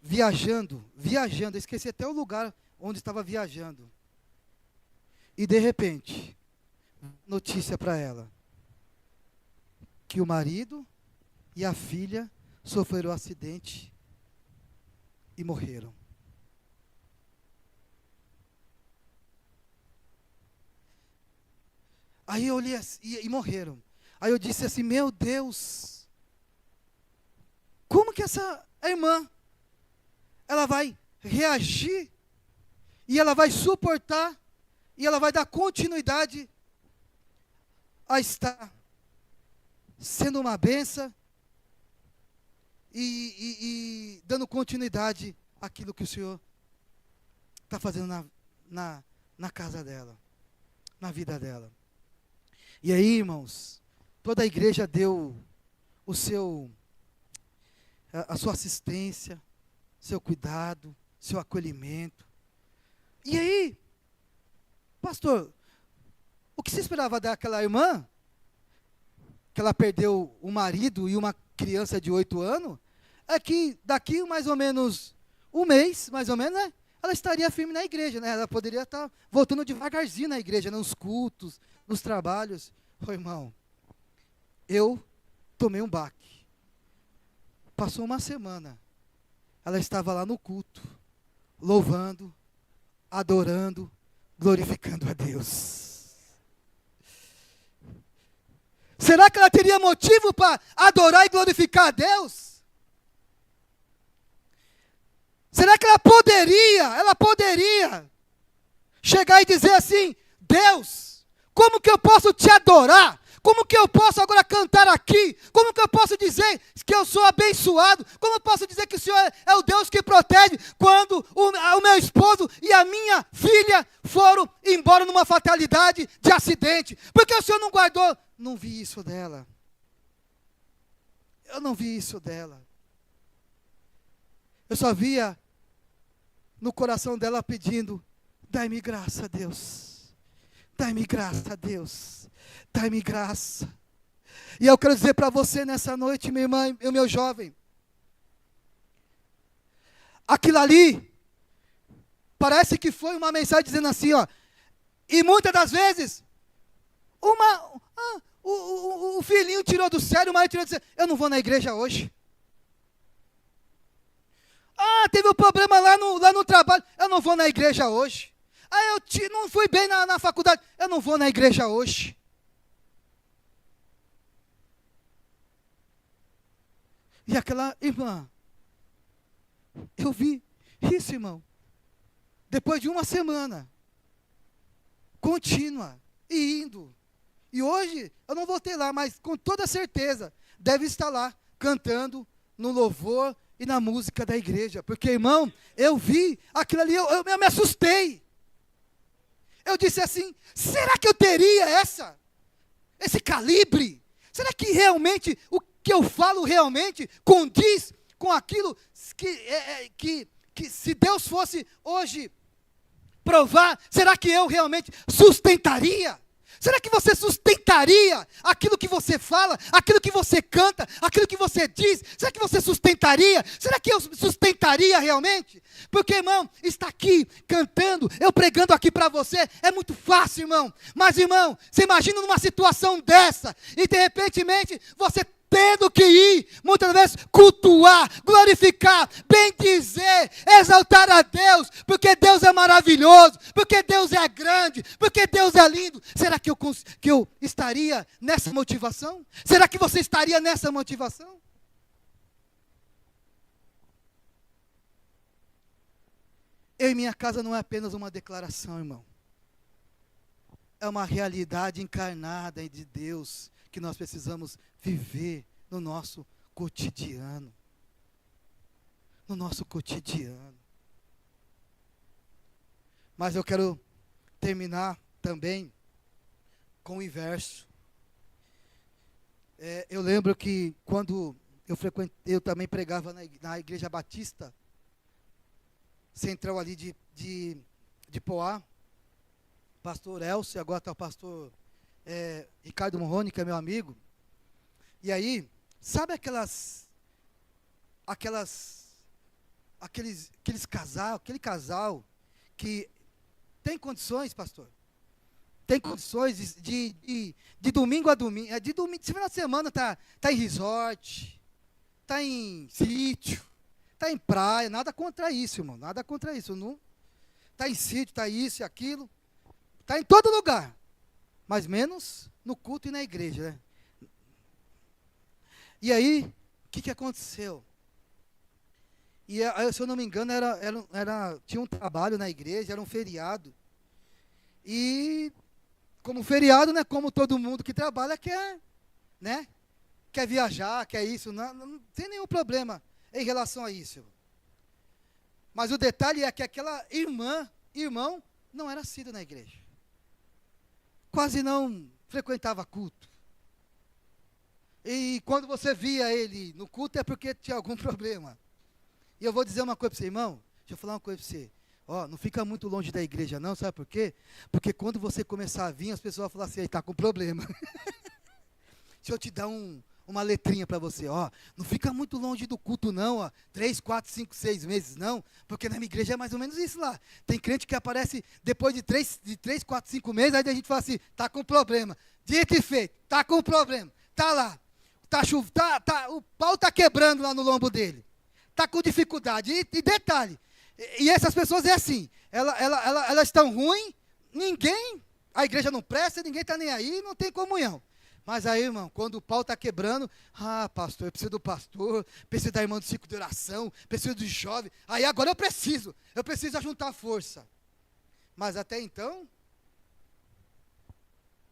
viajando, eu esqueci até o lugar onde estava viajando. E de repente, notícia para ela, que o marido e a filha sofreram um acidente e morreram. Aí eu olhei assim, e morreram. Aí eu disse assim: meu Deus, como que essa irmã, ela vai reagir, e ela vai suportar, e ela vai dar continuidade a estar sendo uma bênção, e dando continuidade àquilo que o Senhor está fazendo na casa dela, na vida dela. E aí, irmãos, toda a igreja deu a sua assistência, seu cuidado, seu acolhimento. E aí, pastor, o que você esperava daquela irmã, que ela perdeu o marido e uma criança de 8 anos, é que daqui mais ou menos um mês, mais ou menos, né? Ela estaria firme na igreja, né? Ela poderia estar voltando devagarzinho na igreja, nos cultos, nos trabalhos. Ô, irmão, eu tomei um baque. Passou uma semana. Ela estava lá no culto, louvando, adorando, glorificando a Deus. Será que ela teria motivo para adorar e glorificar a Deus? Será que ela poderia chegar e dizer assim: Deus, como que eu posso te adorar? Como que eu posso agora cantar aqui? Como que eu posso dizer que eu sou abençoado? Como eu posso dizer que o Senhor é o Deus que protege quando o meu esposo e a minha filha foram embora numa fatalidade de acidente? Porque o Senhor não guardou? Não vi isso dela. Eu não vi isso dela. Eu só via no coração dela pedindo: dai-me graça, Deus. Dai-me graça, Deus. Dai-me graça. E eu quero dizer para você nessa noite, minha irmã e meu jovem, aquilo ali parece que foi uma mensagem dizendo assim, ó, e muitas das vezes o filhinho tirou do sério, o marido tirou do sério: eu não vou na igreja hoje. Teve um problema lá no trabalho, eu não vou na igreja hoje. Eu não fui bem na faculdade, eu não vou na igreja hoje. E aquela irmã, eu vi isso, irmão, depois de uma semana, contínua, e indo. E hoje, eu não voltei lá, mas com toda certeza, deve estar lá, cantando no louvor e na música da igreja. Porque, irmão, eu vi aquilo ali, eu me assustei. Eu disse assim: será que eu teria esse calibre? Será que realmente o que eu falo realmente condiz com aquilo que se Deus fosse hoje provar, será que eu realmente sustentaria? Será que você sustentaria aquilo que você fala, aquilo que você canta, aquilo que você diz? Será que você sustentaria? Será que eu sustentaria realmente? Porque, irmão, está aqui cantando, eu pregando aqui para você, é muito fácil, irmão. Mas, irmão, você imagina numa situação dessa, e de repentemente você tendo que ir, muitas vezes, cultuar, glorificar, bendizer, exaltar a Deus, porque Deus é maravilhoso, porque Deus é grande, porque Deus é lindo. Será que eu estaria nessa motivação? Será que você estaria nessa motivação? Eu e minha casa não é apenas uma declaração, irmão. É uma realidade encarnada de Deus, que nós precisamos viver no nosso cotidiano. No nosso cotidiano. Mas eu quero terminar também com o inverso. Eu lembro que quando eu também pregava na Igreja Batista, central ali de Poá, pastor Elcio, agora está o pastor Ricardo Morrone, que é meu amigo. E aí, sabe aquele casal que tem condições, pastor? Tem condições de domingo a domingo, de final de semana tá em resort, tá em sítio, tá em praia, nada contra isso, irmão, nada contra isso. Não, tá em sítio, tá isso e aquilo, tá em todo lugar. Mas menos no culto e na igreja, né? E aí, o que aconteceu? E se eu não me engano, tinha um trabalho na igreja, era um feriado. E, como feriado, né, como todo mundo que trabalha quer, né? Quer viajar, quer isso, não tem nenhum problema em relação a isso. Mas o detalhe é que aquela irmão, não era assíduo na igreja. Quase não frequentava culto. E quando você via ele no culto é porque tinha algum problema. E eu vou dizer uma coisa para você, irmão. Deixa eu falar uma coisa para você. Não fica muito longe da igreja não, sabe por quê? Porque quando você começar a vir, as pessoas vão falar assim: ele está com problema. Deixa eu te dar uma letrinha para você, ó, não fica muito longe do culto não, ó, 3, 4, 5, 6 meses não, porque na minha igreja é mais ou menos isso lá. Tem crente que aparece depois de 3, 4, 5 meses, aí a gente fala assim, tá com problema. Dito e feito, tá com problema, tá lá, o pau tá quebrando lá no lombo dele, tá com dificuldade, e detalhe, e essas pessoas é assim, elas estão ruins, a igreja não presta, ninguém está nem aí, não tem comunhão. Mas aí, irmão, quando o pau está quebrando, pastor, eu preciso do pastor, preciso da irmã do ciclo de oração, preciso do jovem, aí agora eu preciso juntar força. Mas até então,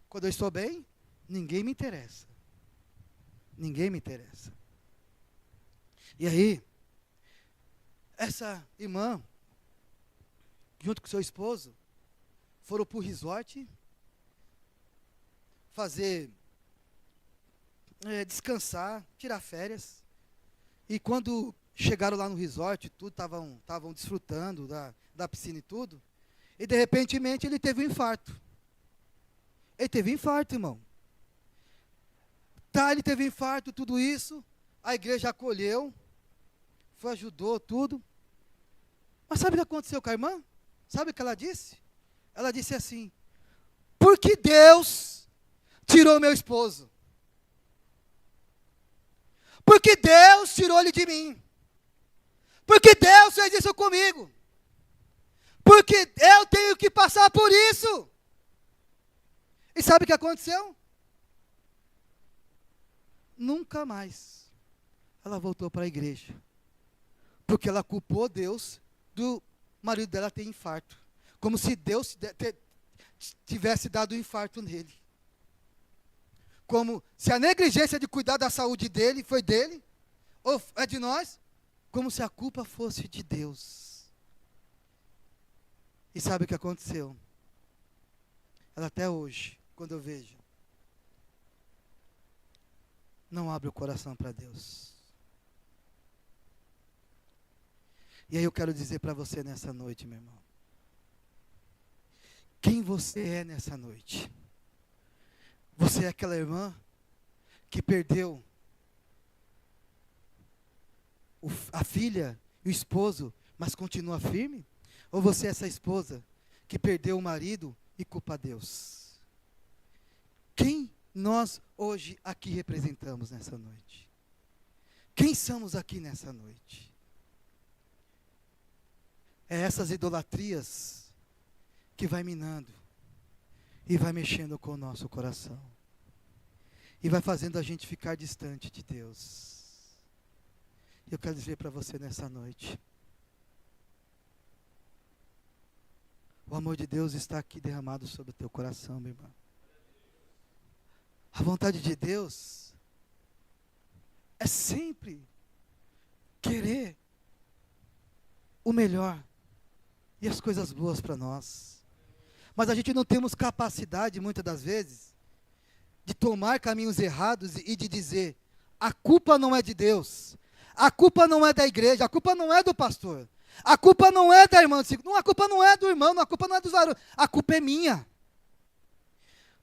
quando eu estou bem, ninguém me interessa. Ninguém me interessa. E aí, essa irmã, junto com seu esposo, foram para o resort, descansar, tirar férias. E quando chegaram lá no resort, tudo estavam desfrutando da piscina e tudo, e de repentemente ele teve um infarto. Ele teve um infarto, irmão. Ele teve um infarto, tudo isso, a igreja acolheu, ajudou, tudo. Mas sabe o que aconteceu com a irmã? Sabe o que ela disse? Ela disse assim, porque Deus tirou meu esposo. Porque Deus tirou ele de mim. Porque Deus fez isso comigo. Porque eu tenho que passar por isso. E sabe o que aconteceu? Nunca mais ela voltou para a igreja. Porque ela culpou Deus do marido dela ter infarto. Como se Deus tivesse dado um infarto nele. Como se a negligência de cuidar da saúde dele foi dele, ou é de nós, como se a culpa fosse de Deus. E sabe o que aconteceu? Ela até hoje, quando eu vejo, não abre o coração para Deus. E aí eu quero dizer para você nessa noite, meu irmão, quem você é nessa noite? Você é aquela irmã que perdeu a filha e o esposo, mas continua firme? Ou você é essa esposa que perdeu o marido e culpa Deus? Quem nós hoje aqui representamos nessa noite? Quem somos aqui nessa noite? É essas idolatrias que vai minando e vai mexendo com o nosso coração e vai fazendo a gente ficar distante de Deus. Eu quero dizer para você nessa noite, o amor de Deus está aqui derramado sobre o teu coração, meu irmão. A vontade de Deus é sempre querer o melhor e as coisas boas para nós. Mas a gente não temos capacidade, muitas das vezes, de tomar caminhos errados e de dizer, a culpa não é de Deus, a culpa não é da igreja, a culpa não é do pastor, a culpa não é da irmã, a culpa não é do irmão, a culpa não é dos varões, a culpa é minha.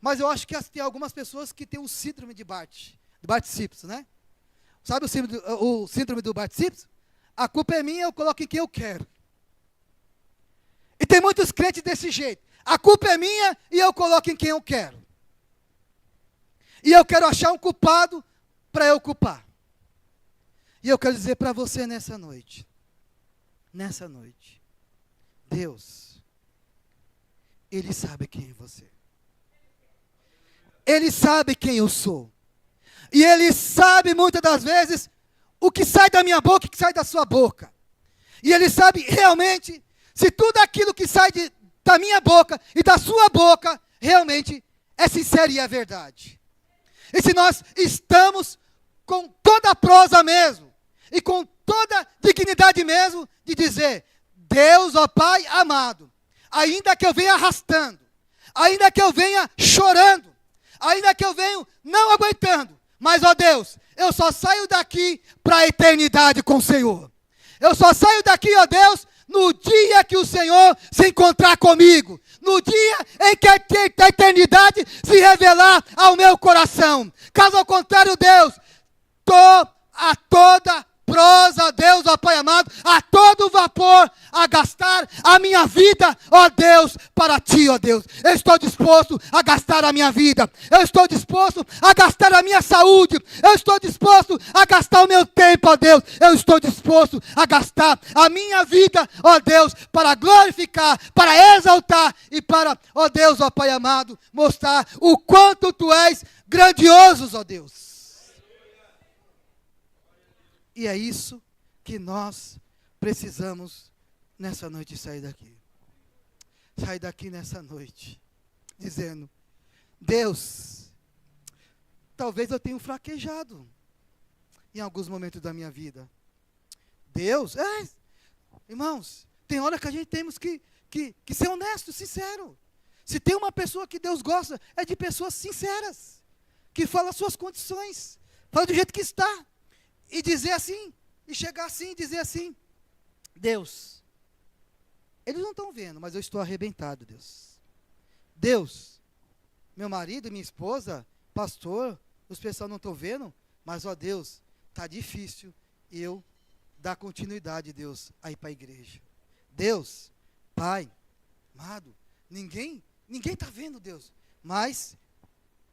Mas eu acho que tem algumas pessoas que têm o síndrome de Bart-Simpson, né? Sabe o síndrome do Bart-Simpson? A culpa é minha, eu coloco em quem eu quero. E tem muitos crentes desse jeito. A culpa é minha e eu coloco em quem eu quero. E eu quero achar um culpado para eu culpar. E eu quero dizer para você nessa noite, Deus, Ele sabe quem é você. Ele sabe quem eu sou. E Ele sabe muitas das vezes o que sai da minha boca e o que sai da sua boca. E Ele sabe realmente se tudo aquilo que sai da minha boca e da sua boca realmente é sincero e é verdade. E se nós estamos com toda a prosa mesmo, e com toda dignidade mesmo, de dizer, Deus, ó Pai amado, ainda que eu venha arrastando, ainda que eu venha chorando, ainda que eu venha não aguentando, mas, ó Deus, eu só saio daqui para a eternidade com o Senhor. Eu só saio daqui, ó Deus, no dia que o Senhor se encontrar comigo, no dia em que a eternidade se revelar ao meu coração. Caso ao contrário, Deus, a toda prosa, ó Deus, ó Pai amado, a todo vapor, a gastar a minha vida, ó Deus, para Ti, ó Deus. Eu estou disposto a gastar a minha vida, eu estou disposto a gastar a minha saúde, eu estou disposto a gastar o meu tempo, ó Deus, eu estou disposto a gastar a minha vida, ó Deus, para glorificar, para exaltar e para, ó Deus, ó Pai amado, mostrar o quanto Tu és grandioso, ó Deus. E é isso que nós precisamos nessa noite sair daqui. Sair daqui nessa noite, dizendo, Deus, talvez eu tenha fraquejado em alguns momentos da minha vida. Deus, irmãos, tem hora que a gente temos que ser honesto, sincero. Se tem uma pessoa que Deus gosta, é de pessoas sinceras, que falam as suas condições, fala do jeito que está. E dizer assim, e chegar assim, e dizer assim, Deus, eles não estão vendo, mas eu estou arrebentado, Deus. Deus, meu marido, minha esposa, pastor, os pessoal não estão vendo, mas, ó Deus, está difícil eu dar continuidade, Deus, a ir para a igreja. Deus, Pai, amado, ninguém está vendo, Deus, mas,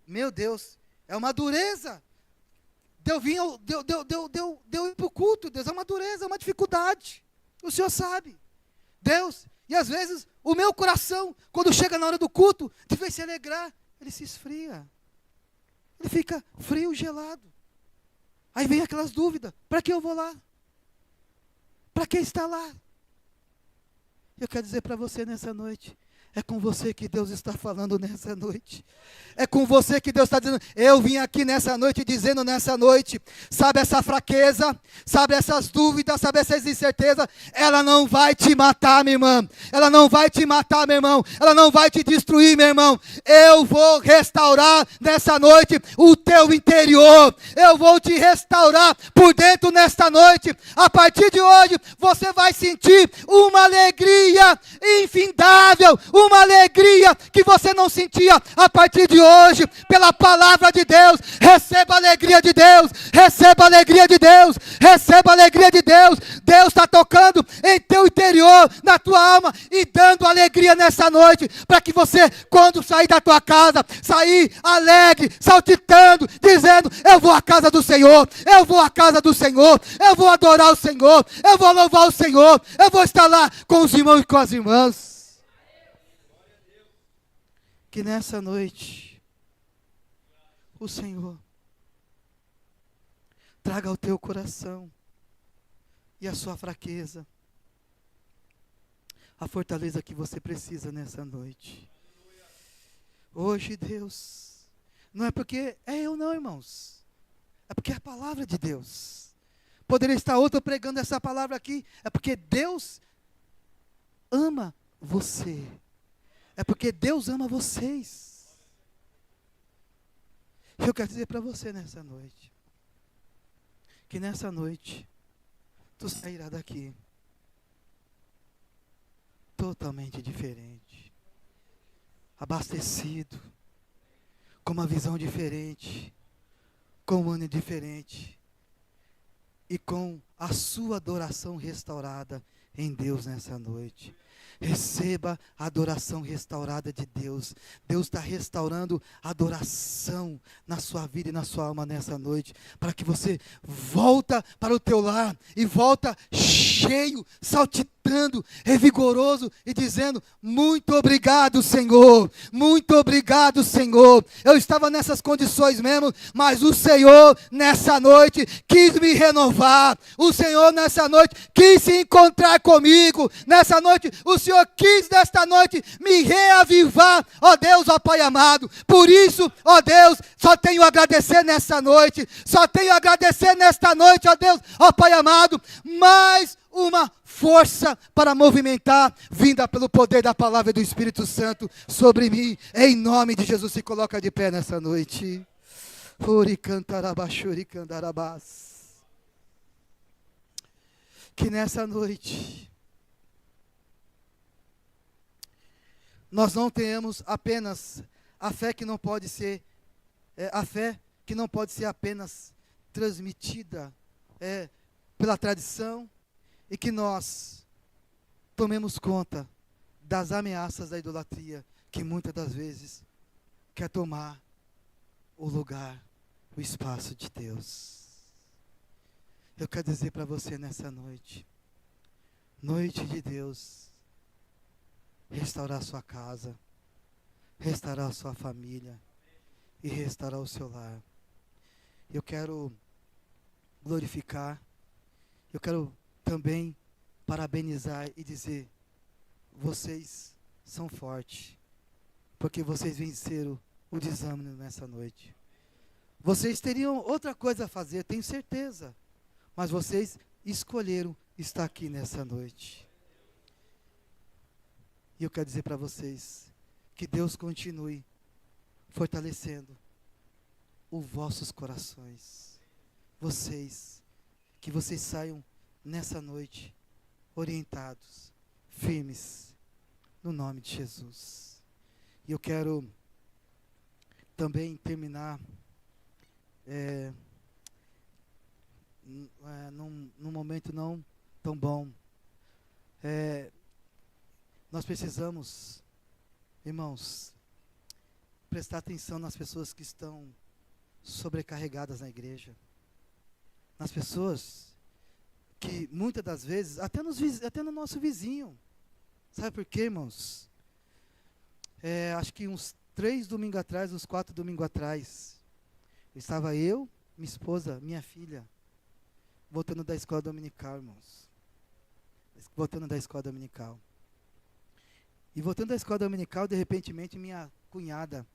meu Deus, é uma dureza. Deu ir para o culto, Deus, é uma dureza, é uma dificuldade. O Senhor sabe. Deus, e às vezes o meu coração, quando chega na hora do culto, de vez se alegrar, ele se esfria. Ele fica frio, gelado. Aí vem aquelas dúvidas, para que eu vou lá? Para que estar lá? Eu quero dizer para você nessa noite, é com você que Deus está falando nessa noite. É com você que Deus está dizendo, eu vim aqui nessa noite dizendo nessa noite, sabe essa fraqueza, sabe essas dúvidas, sabe essas incertezas, ela não vai te matar, minha irmã, ela não vai te matar, meu irmão, ela não vai te destruir, meu irmão, eu vou restaurar nessa noite o teu interior, eu vou te restaurar por dentro nesta noite, a partir de hoje, você vai sentir uma alegria infindável, uma alegria que você não sentia a partir de hoje, pela palavra de Deus. Receba a alegria de Deus, receba a alegria de Deus, receba a alegria de Deus. Deus está tocando em teu interior, na tua alma e dando alegria nessa noite, para que você, quando sair da tua casa, sair alegre, saltitando, dizendo, eu vou à casa do Senhor, eu vou à casa do Senhor, eu vou adorar o Senhor, eu vou louvar o Senhor, eu vou estar lá com os irmãos e com as irmãs. Que nessa noite, o Senhor traga ao teu coração e a sua fraqueza, a fortaleza que você precisa nessa noite. Hoje, Deus, não é porque é eu não, irmãos, é porque é a palavra de Deus. Poderia estar outro pregando essa palavra aqui, é porque Deus ama você. É porque Deus ama vocês. Eu quero dizer para você nessa noite, que nessa noite, tu sairá daqui totalmente diferente, abastecido, com uma visão diferente, com um ano diferente, e com a sua adoração restaurada em Deus nessa noite. Receba a adoração restaurada de Deus. Deus está restaurando a adoração na sua vida e na sua alma nessa noite, para que você volta para o teu lar e volta cheio, saltitando, revigoroso e dizendo, muito obrigado, Senhor, muito obrigado, Senhor. Eu estava nessas condições mesmo, mas o Senhor nessa noite quis me renovar, o Senhor nessa noite quis se encontrar comigo, nessa noite o Senhor quis nesta noite me reavivar, ó Deus, ó Pai amado. Por isso, ó Deus, só tenho a agradecer nessa noite, só tenho a agradecer nesta noite, ó Deus, ó Pai amado, mais uma força para movimentar, vinda pelo poder da palavra do Espírito Santo sobre mim, em nome de Jesus. Se coloca de pé nessa noite. Que nessa noite nós não tenhamos apenas a fé que não pode ser, a fé que não pode ser apenas transmitida pela tradição, e que nós tomemos conta das ameaças da idolatria, que muitas das vezes quer tomar o lugar, o espaço de Deus. Eu quero dizer para você nessa noite, noite de Deus, restaurar a sua casa, restaurar a sua família e restaurar o seu lar. Eu quero glorificar, eu quero também parabenizar e dizer: vocês são fortes, porque vocês venceram o desânimo nessa noite. Vocês teriam outra coisa a fazer, tenho certeza, mas vocês escolheram estar aqui nessa noite. E eu quero dizer para vocês que Deus continue fortalecendo os vossos corações. Que vocês saiam nessa noite orientados, firmes, no nome de Jesus. E eu quero também terminar num momento não tão bom. Nós precisamos, irmãos, prestar atenção nas pessoas que estão sobrecarregadas na igreja. Nas pessoas que muitas das vezes, até no nosso vizinho. Sabe por quê, irmãos? Acho que uns 3 domingos atrás, uns 4 domingos atrás, estava eu, minha esposa, minha filha, voltando da escola dominical, irmãos. Voltando da escola dominical. E voltando da escola dominical, de repentemente, minha cunhada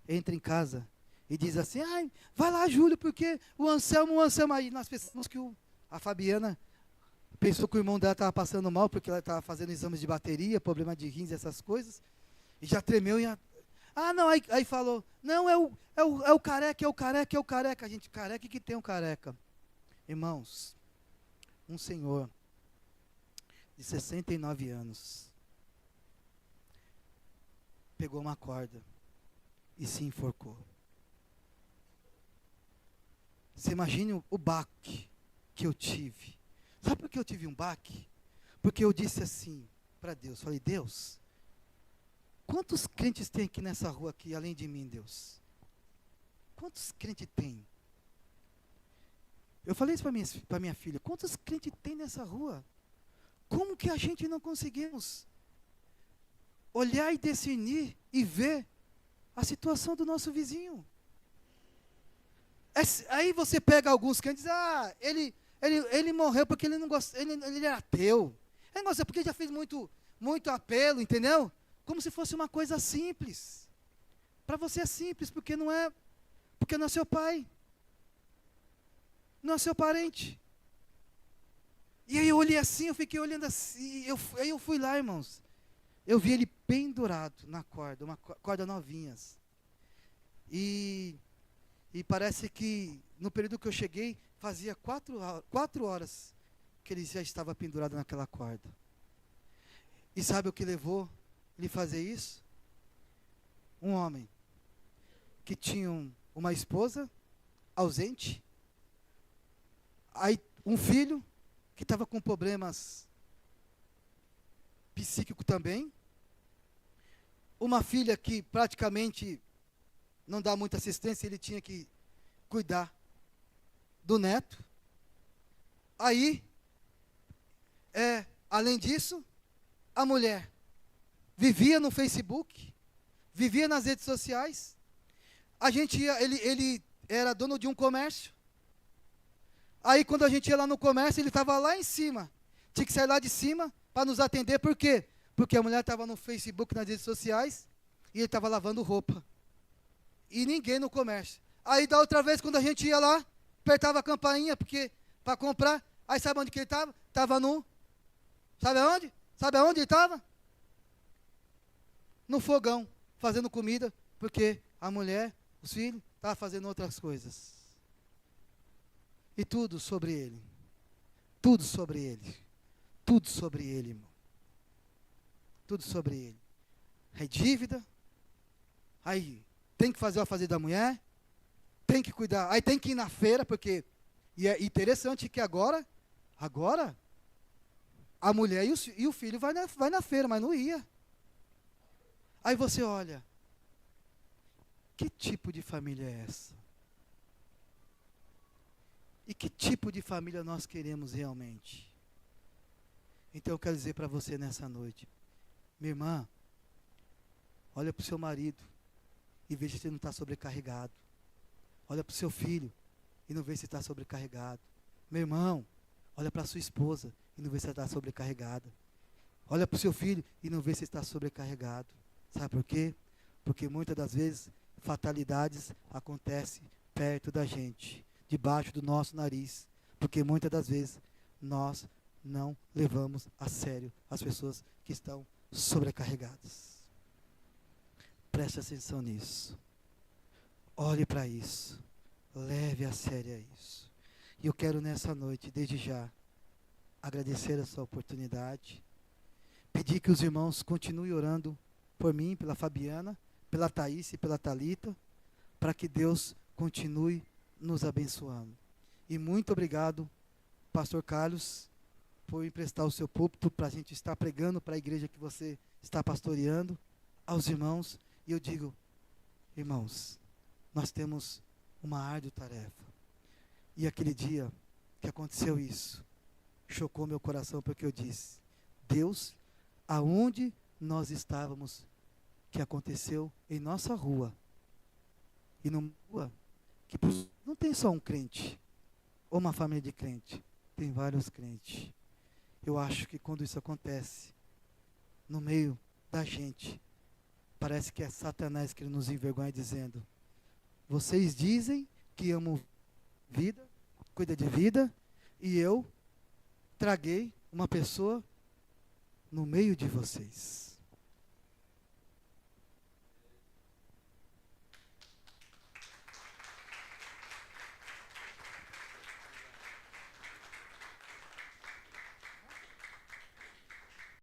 entra em casa e diz assim: ai, vai lá, Júlio, porque o Anselmo, aí nós pensamos que a Fabiana pensou que o irmão dela estava passando mal, porque ela estava fazendo exames de bateria, problema de rins, essas coisas, e já tremeu, não, aí falou, não, é o careca, é o careca, a gente, careca, que tem um careca? Irmãos, um senhor de 69 anos, pegou uma corda e se enforcou. Você imagina o baque que eu tive. Sabe por que eu tive um baque? Porque eu disse assim para Deus, falei: Deus, quantos crentes tem aqui nessa rua aqui, além de mim, Deus? Quantos crentes tem? Eu falei isso para minha filha: quantos crentes tem nessa rua? Como que a gente não conseguimos olhar e discernir e ver a situação do nosso vizinho? Aí você pega alguns crentes e diz: ele morreu porque ele não gosta, ele era ateu. Ele não gosta porque ele já fez muito apelo, entendeu? Como se fosse uma coisa simples. Para você é simples, porque não é seu pai. Não é seu parente. E aí eu olhei assim, eu fiquei olhando assim, aí eu fui lá, irmãos. Eu vi ele pendurado na corda, uma corda novinhas. E parece que no período que eu cheguei, fazia 4 horas que ele já estava pendurado naquela corda. E sabe o que levou ele a fazer isso? Um homem que tinha uma esposa ausente, aí um filho que estava com problemas psíquicos também, uma filha que praticamente não dá muita assistência, ele tinha que cuidar do neto. Aí, além disso, a mulher vivia no Facebook, vivia nas redes sociais. Ele era dono de um comércio. Aí, quando a gente ia lá no comércio, ele estava lá em cima. Tinha que sair lá de cima para nos atender. Por quê? Porque a mulher estava no Facebook, nas redes sociais, e ele estava lavando roupa. E ninguém no comércio. Aí, da outra vez, quando a gente ia lá, apertava a campainha para comprar. Aí, sabe onde que ele estava? Estava no... Sabe aonde? Sabe aonde ele estava? No fogão, fazendo comida, porque a mulher, os filhos, estavam fazendo outras coisas. E tudo sobre ele. Tudo sobre ele. Tudo sobre ele, irmão. Tudo sobre ele. Aí dívida. Aí tem que fazer o afazer da mulher. tem que cuidar, aí tem que ir na feira, porque, e é interessante que agora, a mulher e o filho vai na feira, mas não ia. Aí você olha, que tipo de família é essa? E que tipo de família nós queremos realmente? Então eu quero dizer para você nessa noite, minha irmã, olha para o seu marido e veja se ele não está sobrecarregado. Olha para o seu filho e não veja se está sobrecarregado. Meu irmão, olha para a sua esposa e não veja se ela está sobrecarregada. Olha para o seu filho e não veja se está sobrecarregado. Sabe por quê? Porque muitas das vezes fatalidades acontecem perto da gente, debaixo do nosso nariz. Porque muitas das vezes nós não levamos a sério as pessoas que estão sobrecarregadas. Preste atenção nisso. Olhe para isso. Leve a sério isso. E eu quero nessa noite, desde já, agradecer essa oportunidade. Pedir que os irmãos continuem orando por mim, pela Fabiana, pela Thaís e pela Thalita, para que Deus continue nos abençoando. E muito obrigado, pastor Carlos, por emprestar o seu púlpito para a gente estar pregando para a igreja que você está pastoreando, aos irmãos. E eu digo, irmãos, nós temos uma árdua tarefa. E aquele dia que aconteceu isso, chocou meu coração, porque eu disse, Deus, aonde nós estávamos, que aconteceu em nossa rua, e numa rua que não tem só um crente, ou uma família de crente, tem vários crentes. Eu acho que quando isso acontece, no meio da gente, parece que é Satanás que nos envergonha dizendo, vocês dizem que amam vida, cuida de vida, e eu traguei uma pessoa no meio de vocês.